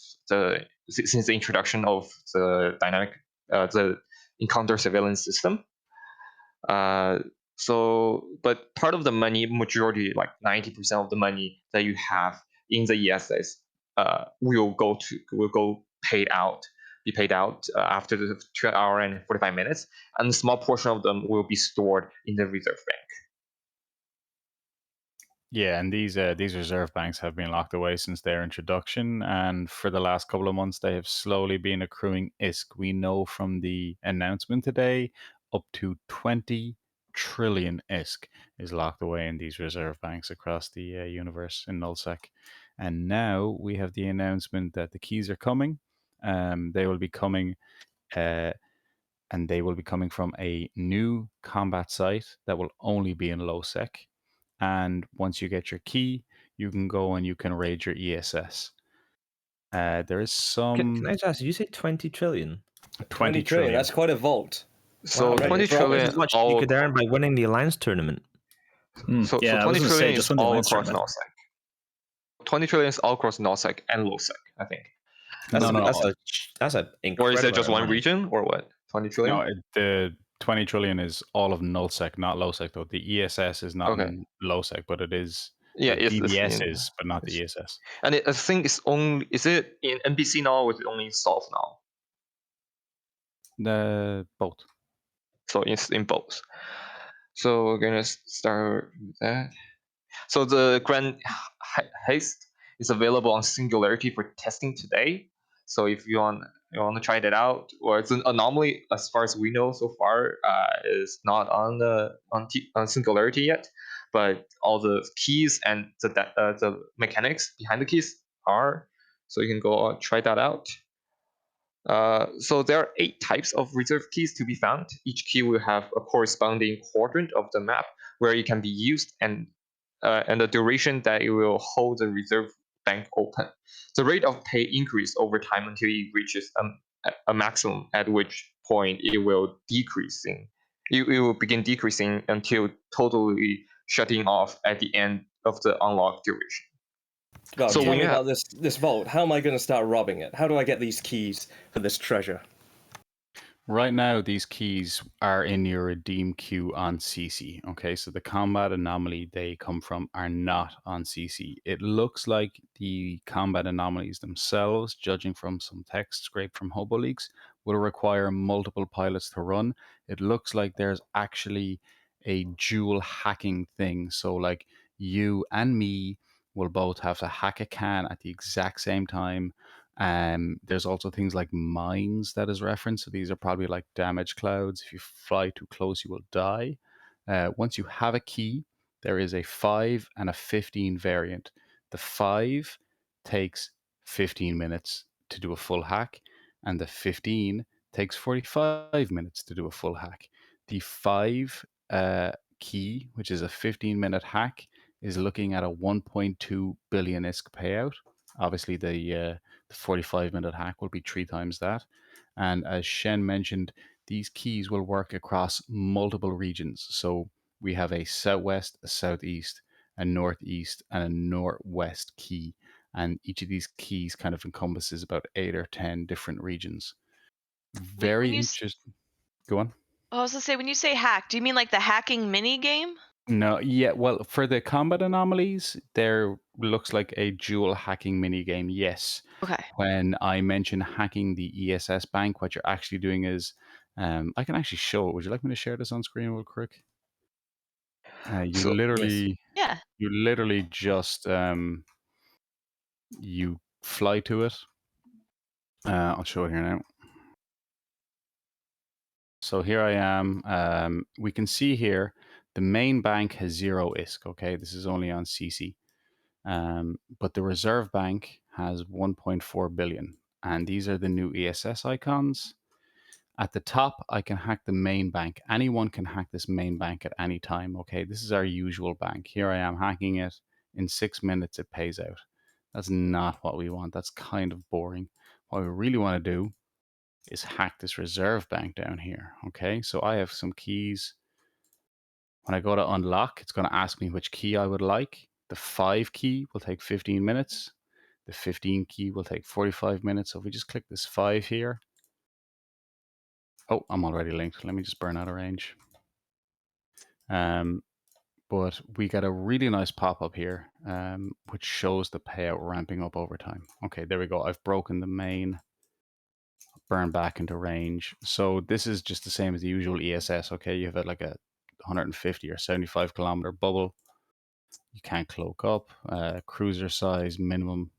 S6: since the introduction of the dynamic, the encounter surveillance system. But part of the money, majority, like 90% of the money that you have in the ESS, will be paid out after the 2 hours and 45 minutes, and a small portion of them will be stored in the reserve bank.
S7: Yeah, and these reserve banks have been locked away since their introduction, and for the last couple of months they have slowly been accruing ISK. We know from the announcement today up to 20 trillion ISK is locked away in these reserve banks across the universe in nullsec. And now we have the announcement that the keys are coming. They will be coming, and they will be coming from a new combat site that will only be in low sec. And once you get your key, you can go and you can raid your ESS. There is some.
S4: Can I just ask, did you say 20 trillion?
S2: 20 trillion.
S1: That's quite a vault.
S6: So
S1: Wow,
S6: 20 trillion.
S4: As much as you could earn by winning the Alliance Tournament.
S6: So 20 trillion is all across nullsec. 20 trillion is all across nullsec and lowsec, I think.
S4: That's an incredible.
S6: Or is it just one region, or what? 20 trillion?
S7: No, the 20 trillion is all of nullsec, not lowsec though. The ESS is not in lowsec, but it is.
S6: Yeah,
S7: the DBS is, but not the ESS.
S6: And I think it's only. Is it in NPC now, or is it only in Solve now?
S7: Both.
S6: So it's in both. So we're gonna start with that. So the Grand Heist is available on Singularity for testing today. So if you want to try that out, or it's an anomaly as far as we know so far, is not on Singularity yet, but all the keys and the mechanics behind the keys are. So you can go try that out. So there are 8 types of reserve keys to be found. Each key will have a corresponding quadrant of the map where it can be used, and the duration that it will hold the reserve bank open. The rate of pay increase over time until it reaches a maximum, at which point it will decrease it will begin decreasing until totally shutting off at the end of the unlock duration.
S1: Well,
S6: So
S1: tell
S6: when
S1: me
S6: you have
S1: about this vault. How am I going to start robbing it? How do I get these keys for this treasure?
S7: Right now, these keys are in your redeem queue on CC. Okay, so the combat anomaly they come from are not on CC. It looks like the combat anomalies themselves, judging from some text scraped from Hobo Leaks, will require multiple pilots to run. It looks like there's actually a dual hacking thing. So, like, you and me will both have to hack a can at the exact same time. There's also things like mines that is referenced. So these are probably like damage clouds. If you fly too close, you will die. Once you have a key, there is a 5 and a 15 variant. The 5 takes 15 minutes to do a full hack, and the 15 takes 45 minutes to do a full hack. The 5 key, which is a 15-minute hack, is looking at a 1.2 billion ISK payout. Obviously, the 45-minute hack will be 3 times that. And as Shen mentioned, these keys will work across multiple regions. So we have a southwest, a southeast, a northeast, and a northwest key. And each of these keys kind of encompasses about 8 or 10 different regions. Very interesting. Go on.
S3: I was gonna say, when you say hack, do you mean like the hacking mini game?
S7: No, yeah, well, for the combat anomalies, there looks like a dual hacking mini game. Yes.
S3: Okay.
S7: When I mention hacking the ESS bank, what you're actually doing is, I can actually show it. Would you like me to share this on screen real quick? You
S6: So-
S7: literally,
S3: Yeah.
S7: you literally just you fly to it. I'll show it here now. So here I am. We can see here the main bank has 0 ISK. Okay, this is only on CC. But the reserve bank has 1.4 billion, and these are the new ESS icons. At the top, I can hack the main bank. Anyone can hack this main bank at any time. Okay, this is our usual bank. Here I am hacking it. In 6 minutes, it pays out. That's not what we want. That's kind of boring. What we really want to do is hack this reserve bank down here. Okay, so I have some keys. When I go to unlock, it's going to ask me which key I would like. The 5 key will take 15 minutes. The 15 key will take 45 minutes. So if we just click this 5 here. Oh, I'm already linked. Let me just burn out of range. But we get a really nice pop-up here, which shows the payout ramping up over time. Okay, there we go. I've broken the main, burn back into range. So this is just the same as the usual ESS. Okay, you have like a 150 or 75 kilometer bubble. You can't cloak up. Cruiser size minimum.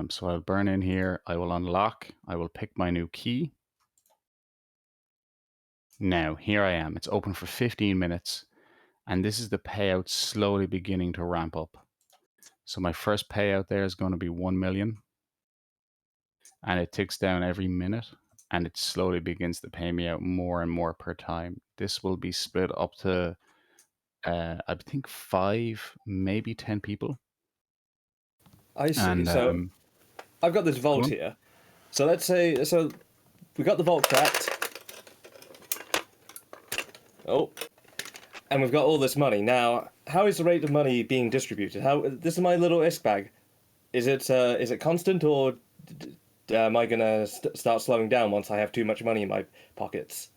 S7: So I'll burn in here. I will unlock. I will pick my new key. Now, here I am. It's open for 15 minutes. And this is the payout slowly beginning to ramp up. So my first payout there is going to be 1 million. And it ticks down every minute. And it slowly begins to pay me out more and more per time. This will be split up to, I think, 5, maybe 10 people.
S1: I see.
S7: And,
S1: So I've got this vault here. So let's say, so we got the vault cracked. Oh. And we've got all this money. Now, how is the rate of money being distributed? This is my little ISK bag. Is it constant, or am I gonna start slowing down once I have too much money in my pockets?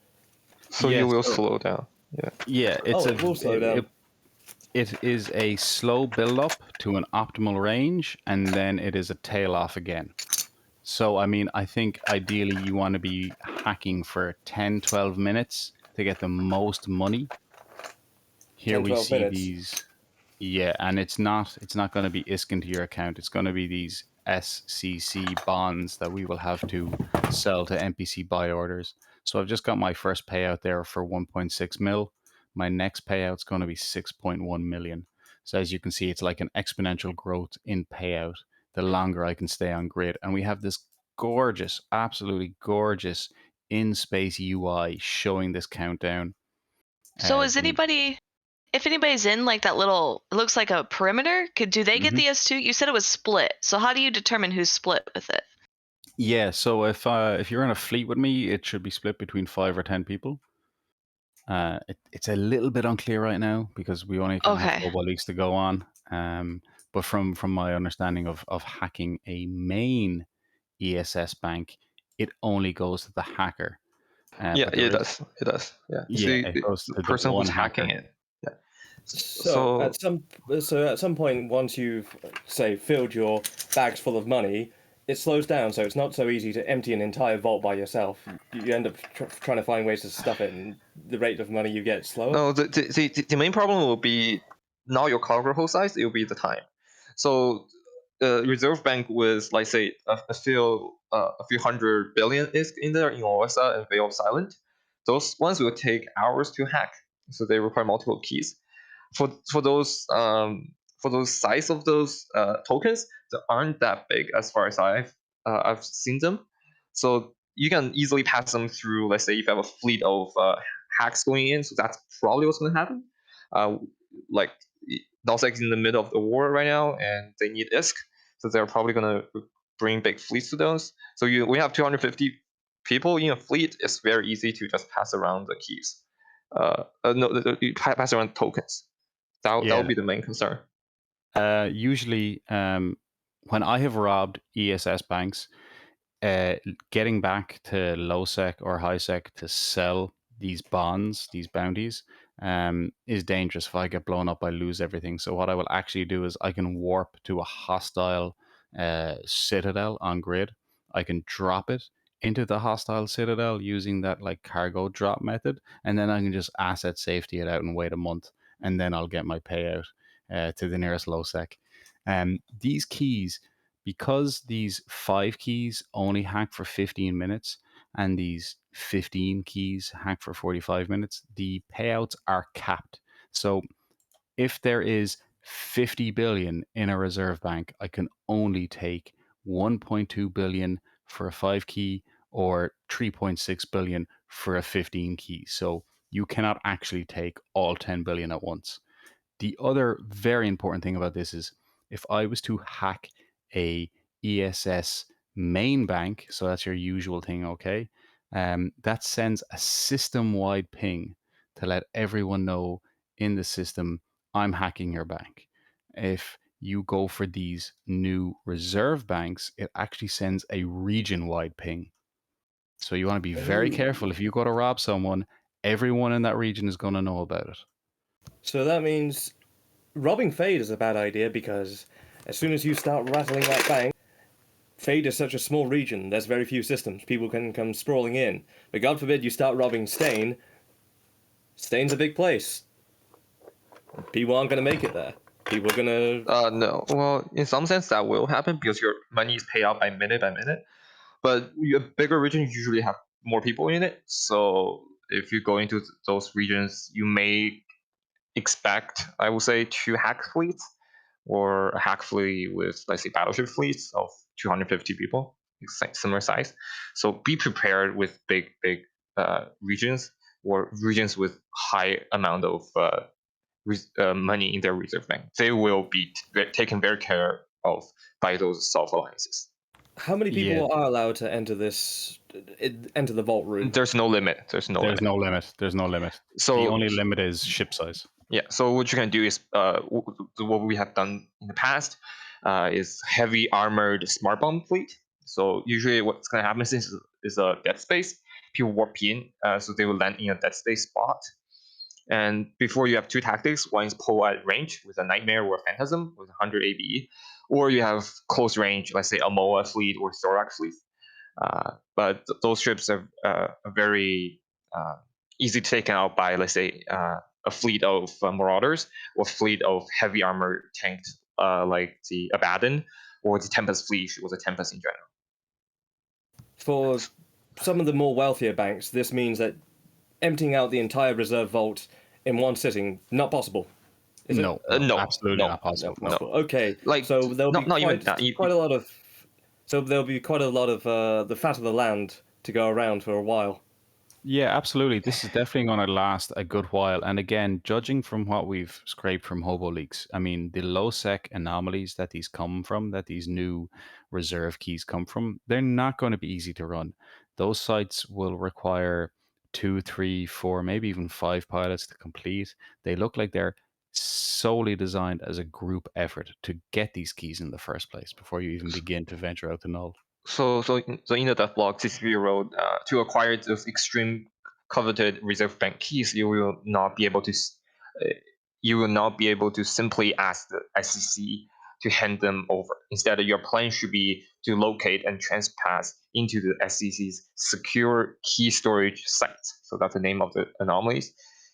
S6: So
S7: Yes.
S6: you will slow down. Yeah.
S7: Yeah, it's
S1: it will slow down.
S7: It is a slow build up to an optimal range, and then it is a tail off again. So, I mean, I think ideally you want to be hacking for 10, 12 minutes to get the most money. Here
S1: 10,
S7: we
S1: 12
S7: see
S1: minutes.
S7: these, yeah, and it's not going to be ISK into your account. It's going to be these SCC bonds that we will have to sell to NPC buy orders. So I've just got my first payout there for 1.6 mil. My next payout's going to be 6.1 million. So as you can see, it's like an exponential growth in payout the longer I can stay on grid. And we have this gorgeous, absolutely gorgeous in-space UI showing this countdown.
S3: So is anybody, if anybody's in like that little, it looks like a perimeter, do they get the S2? You said it was split. So how do you determine who's split with it?
S7: Yeah, so if you're in a fleet with me, it should be split between 5 or 10 people. It's a little bit unclear right now because we only kind of have
S3: Okay.
S7: 4 weeks to go on. But from my understanding of hacking a main ESS bank, it only goes to the hacker.
S6: Yeah,
S7: But
S6: it
S7: there is,
S6: does. It does. Yeah.
S7: yeah,
S6: See,
S7: it goes
S6: the
S7: to the
S6: person who's
S7: one
S6: hacking
S7: hacker.
S6: it. Yeah.
S1: So at some point, once you've say filled your bags full of money, it slows down. So it's not so easy to empty an entire vault by yourself. You end up trying to find ways to stuff it, and the rate of money you get is slower.
S6: No, the main problem will be not your cargo hold size. It will be the time. So the reserve bank with, like, say, a few hundred billion is in there in OSA and Veil of Silent. Those ones will take hours to hack, so they require multiple keys. For those size of those tokens, they aren't that big as far as I've seen them. So you can easily pass them through. Let's say if you have a fleet of hacks going in, so that's probably what's going to happen. Like Nullsec is in the middle of the war right now, and they need ISK, so they're probably going to bring big fleets to those. So we have 250 people in a fleet. It's very easy to just pass around the keys. No, you pass around tokens. That
S7: Yeah.
S6: would be the main concern.
S7: Usually, when I have robbed ESS banks, getting back to low sec or high sec to sell these bonds, these bounties, is dangerous. If I get blown up, I lose everything. So what I will actually do is I can warp to a hostile citadel on grid. I can drop it into the hostile citadel using that like cargo drop method, and then I can just asset safety it out and wait a month, and then I'll get my payout to the nearest low sec. These keys, because these 5 keys only hack for 15 minutes and these 15 keys hack for 45 minutes, the payouts are capped. So if there is 50 billion in a reserve bank, I can only take 1.2 billion for a 5 key or 3.6 billion for a 15 key. So you cannot actually take all 10 billion at once. The other very important thing about this is if I was to hack a ESS main bank, so that's your usual thing, okay? That sends a system-wide ping to let everyone know in the system, I'm hacking your bank. If you go for these new reserve banks, it actually sends a region-wide ping. So you want to be very careful. If you go to rob someone, everyone in that region is going to know about it.
S1: So that means robbing Fade is a bad idea because as soon as you start rattling that bank, Fade is such a small region, there's very few systems. People can come sprawling in. But God forbid you start robbing Stain. Stain's a big place. People aren't going to make it there. People are going to...
S6: No. Well, in some sense, that will happen because your money is paid out by minute. But a bigger region usually have more people in it. So if you go into those regions, you may expect, I would say, 2 hack fleets or a hack fleet with, let's say, battleship fleets of 250 people, similar size. So be prepared with big regions or regions with high amount of money in their reserve bank. They will be taken very care of by those soft alliances.
S1: How many people
S7: Yeah.
S1: are allowed to enter the vault room?
S6: There's no limit. There's no limit. So
S7: the only limit is ship size.
S6: Yeah. So what you can do is what we have done in the past is heavy armored smart bomb fleet. So usually what's going to happen is a dead space. People warp in, so they will land in a dead space spot. And before you have 2 tactics, one is pull at range with a Nightmare or a Phantasm with 100 ABE, or you have close range, let's say a MOA fleet or Thorax fleet. But those ships are very easy to take out by, let's say, a fleet of Marauders or fleet of heavy armor tanked like the Abaddon or the Tempest fleet or the Tempest in general.
S1: For some of the more wealthier banks, this means that emptying out the entire reserve vault in one sitting, not possible. Is it?
S6: No,
S7: absolutely not possible.
S1: No. Okay,
S6: Like,
S1: so there'll be
S6: not even that.
S1: quite a lot of... So there'll be quite a lot of the fat of the land to go around for a while.
S7: Yeah, absolutely. This is definitely going to last a good while. And again, judging from what we've scraped from Hobo Leaks, I mean, the low sec anomalies that these come from, that these new reserve keys come from, they're not going to be easy to run. Those sites will require 2, 3, 4, maybe even 5 pilots to complete. They look like they're solely designed as a group effort to get these keys in the first place before you even begin to venture out to null.
S6: So in the death block, CCP wrote to acquire those extreme coveted reserve bank keys, you will not be able to simply ask the SEC to hand them over. Instead, your plan should be to locate and transpass into the SEC's secure key storage sites. So that's the name of the anomalies,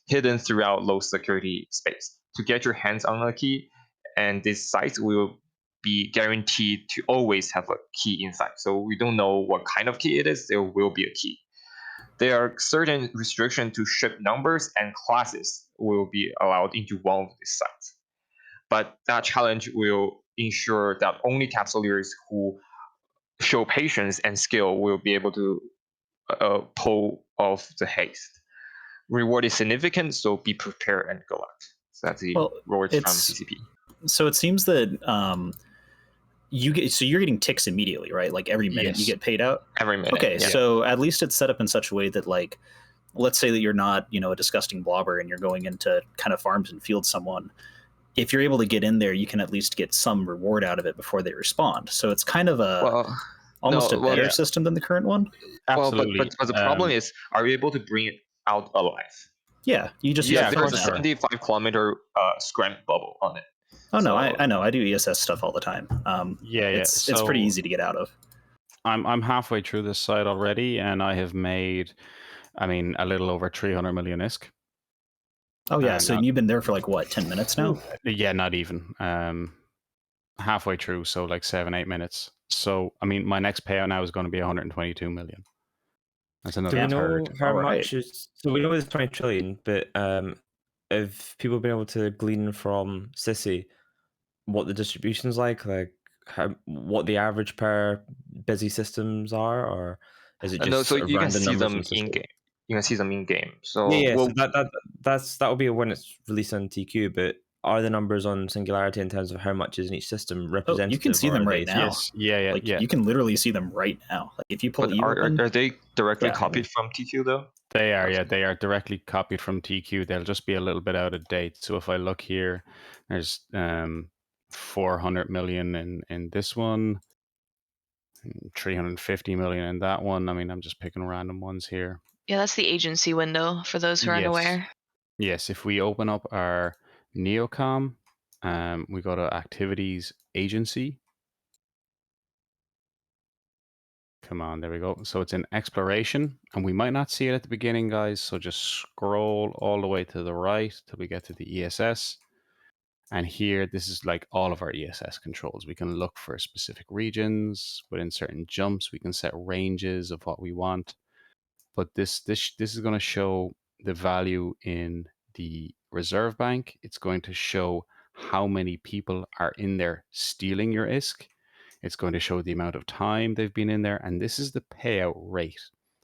S6: hidden throughout low security space. To get your hands on a key, and these sites will be guaranteed to always have a key inside. So we don't know what kind of key it is, there will be a key. There are certain restrictions to ship numbers and classes will be allowed into one of these sites. But that challenge will ensure that only capsuleers who show patience and skill will be able to pull off the haste. Reward is significant, so be prepared and go out. So that's the rewards from CCP.
S5: So it seems that you're getting ticks immediately, right? Like every minute you get paid out.
S6: Every minute.
S5: Okay,
S6: yeah.
S5: so at least it's set up in such a way that, like, let's say that you're not, a disgusting blobber and you're going into kind of farms and field someone. If you're able to get in there, you can at least get some reward out of it before they respond. So it's kind of almost a better system than the current one.
S7: Absolutely.
S6: Well, but the problem is, are you able to bring it out alive?
S5: Yeah, you just
S6: there's a 75-kilometer scram bubble on it.
S5: Oh no, I know. I do ESS stuff all the time. It's pretty easy to get out of.
S7: I'm halfway through this site already, and I have made, a little over 300 million ISK.
S5: Oh yeah, so you've been there for like what, 10 minutes now?
S7: Yeah, not even. Halfway through, so like 7-8 minutes. So my next payout now is going to be 122 million. That's another
S1: third. Do we know how much is? So we know it's 20 trillion, but if people have been able to glean from Sissy what the distribution's like what the average per busy systems are, or is it just
S6: no? So you can
S1: random
S6: see
S1: numbers
S6: them in game. You can see them in game. So
S1: so that will be when it's released on TQ. But are the numbers on Singularity in terms of how much is in each system representative?
S5: You can see them right now.
S7: Yes. Yeah.
S5: You can literally see them right now. Like if you pull
S6: are they directly copied from TQ though?
S7: They are, yeah. They are directly copied from TQ. They'll just be a little bit out of date. So if I look here, there's 400 million in this one, 350 million in that one. I'm just picking random ones here.
S3: Yeah, that's the agency window for those who are unaware.
S7: Yes, if we open up our Neocom, we go to Activities Agency. Come on, there we go. So it's in Exploration, and we might not see it at the beginning, guys. So just scroll all the way to the right till we get to the ESS. And here, this is like all of our ESS controls. We can look for specific regions. Within certain jumps, we can set ranges of what we want. But this is going to show the value in the reserve bank. It's going to show how many people are in there stealing your ISK. It's going to show the amount of time they've been in there. And this is the payout rate.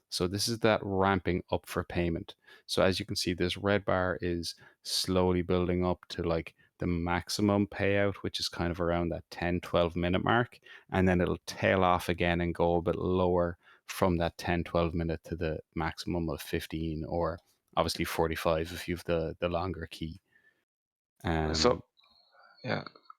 S7: So this is that ramping up for payment. So as you can see, this red bar is slowly building up to like the maximum payout, which is kind of around that 10-12 minute mark. And then it'll tail off again and go a bit lower from that 10-12 minute to the maximum of 15, or obviously 45 if you've the longer key.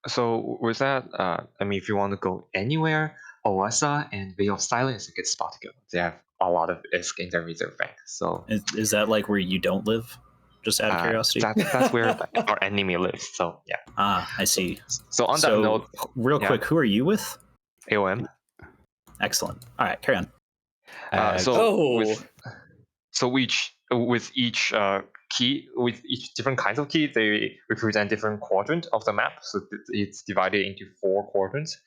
S6: So with that, if you want to go anywhere, OSA and Veil of Silence is a good spot to go. They have a lot of ISK in their reserve bank. So
S5: is that like where you don't live? Just out of curiosity.
S6: That's where our enemy lives. So yeah.
S5: I see.
S6: So on that note,
S5: real quick, who are you with?
S6: AOM.
S5: Excellent. All right, carry on.
S6: With each key, with each different kinds of key, they represent different quadrant of the map. So it's divided into 4 quadrants.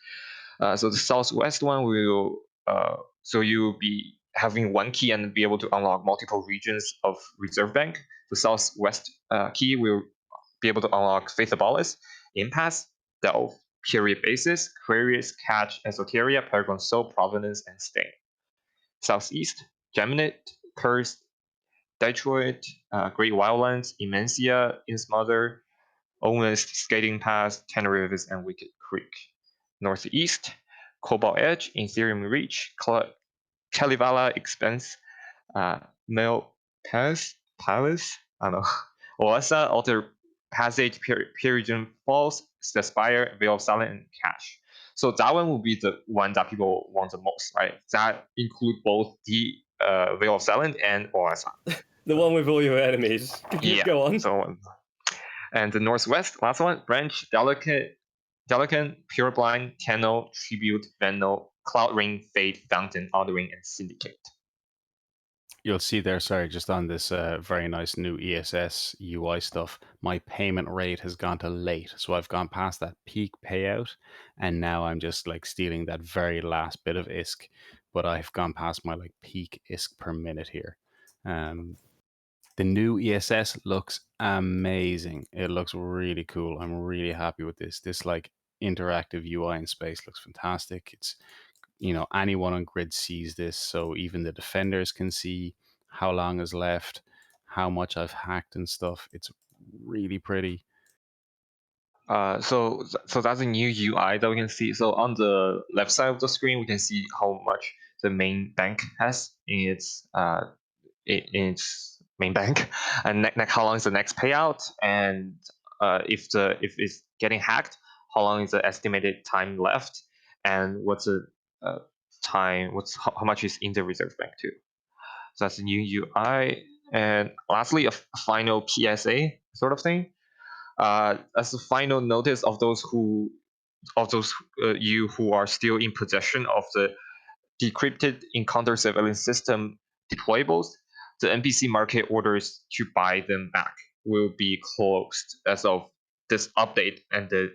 S6: So the southwest one will, so you'll be having one key and be able to unlock multiple regions of reserve bank. The southwest key will be able to unlock Faith Abolus, Impasse, Delve, Period Basis, Queries, Catch, Esoteria, Paragon Soul, Provenance, and Stain. Southeast, Geminate, Cursed, Detroit, Great Wildlands, Immensia, Inns Mother, Omist, Skating Pass, Ten Rivers, and Wicked Creek. Northeast, Cobalt Edge, Ethereum Reach, Kalevala Expense, Mel Palace, I don't know, Oasa, Alter Passage, Peridian Falls, The Spire, Veil of Silence, and Cache. So that one will be the one that people want the most, right? That include both the Veil of Silence and Oasa.
S1: The one with all your enemies.
S6: Yeah.
S1: Go on.
S6: So, and the Northwest, last one, Branch, Delican, Pureblind, Tenno, Tribute, Venno, Cloud Ring, Fate, Fountain, Aldering, and Syndicate.
S7: You'll see there, sorry, just on this very nice new ESS UI stuff, my payment rate has gone to late. So I've gone past that peak payout, and now I'm just like stealing that very last bit of ISK, but I've gone past my like peak ISK per minute here. The new ESS looks amazing. It looks really cool. I'm really happy with this. This like interactive UI in space looks fantastic. It's, anyone on grid sees this, so even the defenders can see how long is left, how much I've hacked and stuff. It's really pretty.
S6: So that's a new UI that we can see. So on the left side of the screen, we can see how much the main bank has in its main bank, and how long is the next payout, and if it's getting hacked, how long is the estimated time left, and what's the time, how much is in the reserve bank too. So that's a new UI, and lastly, a final PSA sort of thing. As a final notice of those you who are still in possession of the decrypted encounter surveillance system deployables, the NPC market orders to buy them back will be closed as of this update, and the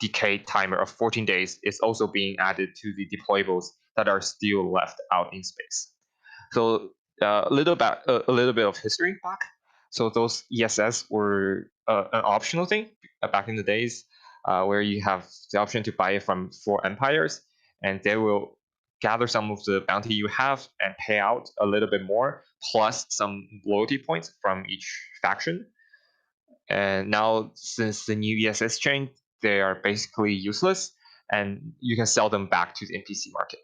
S6: decay timer of 14 days is also being added to the deployables that are still left out in space. So a little bit of history back. So those ESS were an optional thing back in the days, where you have the option to buy it from 4 empires, and they will gather some of the bounty you have and pay out a little bit more, plus some loyalty points from each faction. And now, since the new ESS change, they are basically useless, and you can sell them back to the NPC market.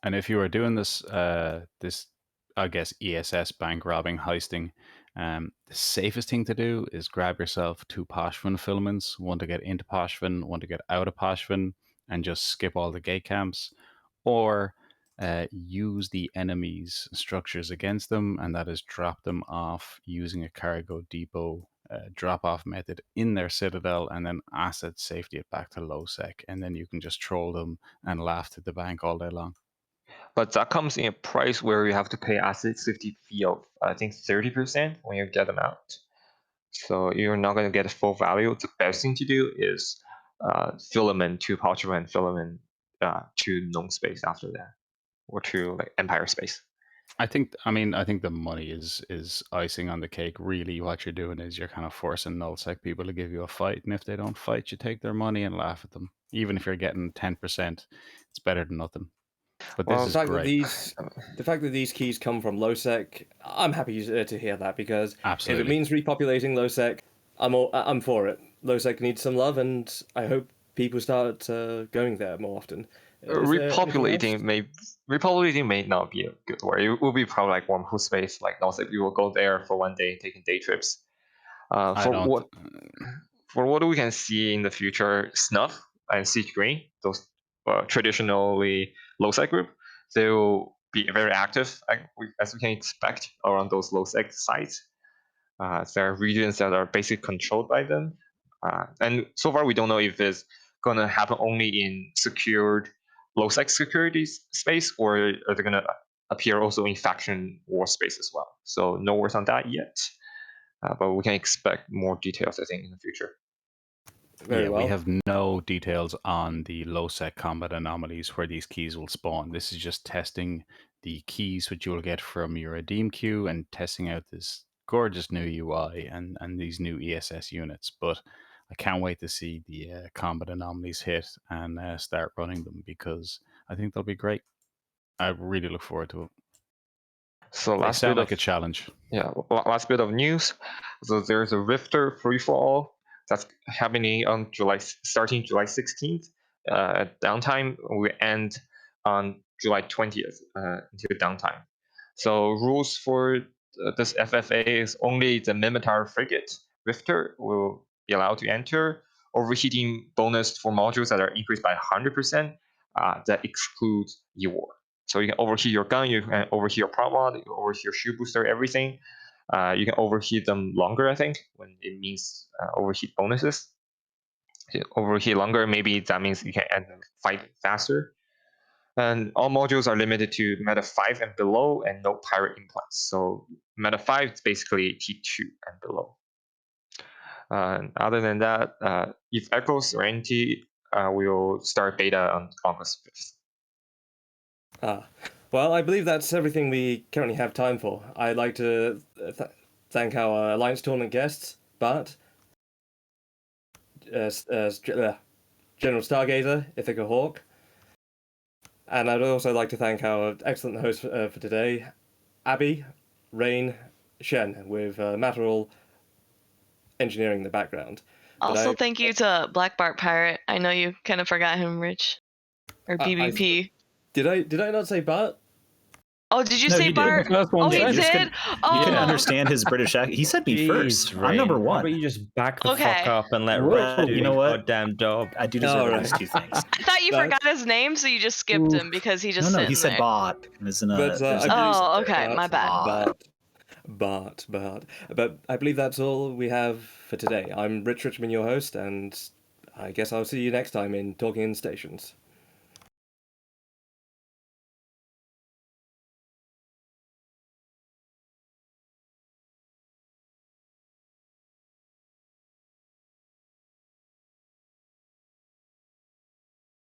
S7: And if you are doing this, I guess ESS bank robbing heisting, the safest thing to do is grab yourself 2 Poshvin filaments, one to get into Poshvin, one to get out of Poshvin, and just skip all the gate camps, or use the enemy's structures against them, and that is drop them off using a cargo depot drop off method in their citadel, and then asset safety it back to low sec, and then you can just troll them and laugh to the bank all day long.
S6: But that comes in a price where you have to pay asset safety fee of, I think, 30% when you get them out. So you're not going to get full value. The best thing to do is filament to Pouchman, filament to known space after that, or to like Empire space.
S7: I think the money is icing on the cake. Really, what you're doing is you're kind of forcing nullsec people to give you a fight, and if they don't fight, you take their money and laugh at them. Even if you're getting 10%, it's better than nothing. But
S6: Well,
S7: this is great.
S1: The fact that these keys come from lowsec, I'm happy to hear that, because
S7: Absolutely.
S1: if it means repopulating lowsec, I'm for it. Lowsec needs some love, and I hope people start going there more often.
S6: Repopulating may not be a good word. It will be probably like wormhole space. Like also, you will go there for one day, taking day trips. For what we can see in the future, Snuff and Siege Green, those traditionally low sec group, they will be very active, as we can expect, around those low sec sites. There are regions that are basically controlled by them, and so far we don't know if it's going to happen only in secured low sec security space, or are they going to appear also in faction war space as well. So no words on that yet, but we can expect more details, I think, in the future.
S1: Very well.
S7: We have no details on the low sec combat anomalies where these keys will spawn. This is just testing the keys which you will get from your redeem queue and testing out this gorgeous new UI and these new ESS units. But I can't wait to see the combat anomalies hit and start running them, because I think they'll be great. I really look forward to it.
S6: So
S7: They
S6: last
S7: sound
S6: bit
S7: like a
S6: of
S7: challenge.
S6: last bit of news. So there's a Rifter free for all that's happening on starting July 16th. At downtime will end on July 20th until downtime. So rules for this FFA is only the Mimitar frigate Rifter will be allowed to enter. Overheating bonus for modules that are increased by 100%. That excludes E-War. So you can overheat your gun, you can overheat your prop mod, you can overheat your shield booster, everything. You can overheat them longer, I think, when it means overheat bonuses. Overheat longer, maybe that means you can fight faster. And all modules are limited to Meta 5 and below, and no pirate implants. So Meta 5 is basically T2 and below. Other than that, if Echoes or NT will start beta on August 5th.
S1: Well, I believe that's everything we currently have time for. I'd like to thank our Alliance Tournament guests, Bart, General Stargazer, Ithica Hawk, and I'd also like to thank our excellent host for today, Abby, Rain, Shen, with Matterall engineering in the background.
S3: Also, thank you to Black Bart Pirate. I know you kind of forgot him, Rich. Or BBP.
S1: Did I not say Bart?
S3: Oh, did you
S5: No,
S3: say
S5: you did.
S3: Bart?
S2: The first one
S3: Oh, he
S2: said.
S5: You just
S3: did?
S5: You couldn't understand his British accent. He said me
S4: Jeez,
S5: first. I'm
S4: Rain.
S5: number
S4: How
S5: one.
S4: about you just back the
S3: Okay.
S4: fuck up and let
S2: Whoa.
S4: Rich do
S5: You know
S4: his
S5: what?
S4: goddamn job?
S5: I do deserve at
S1: Alright.
S5: least two things.
S3: I thought you
S1: But-
S3: forgot his name, so you just skipped him because he just
S5: No,
S3: sitting
S5: he said
S3: there.
S5: bot. There's an,
S1: But,
S5: there's
S1: I
S5: an
S1: believe-
S5: accent
S3: Oh,
S5: there.
S3: okay, my bad.
S1: Bart. But I believe that's all we have for today. I'm Rich Richmond, your host, and I guess I'll see you next time in Talking in Stations.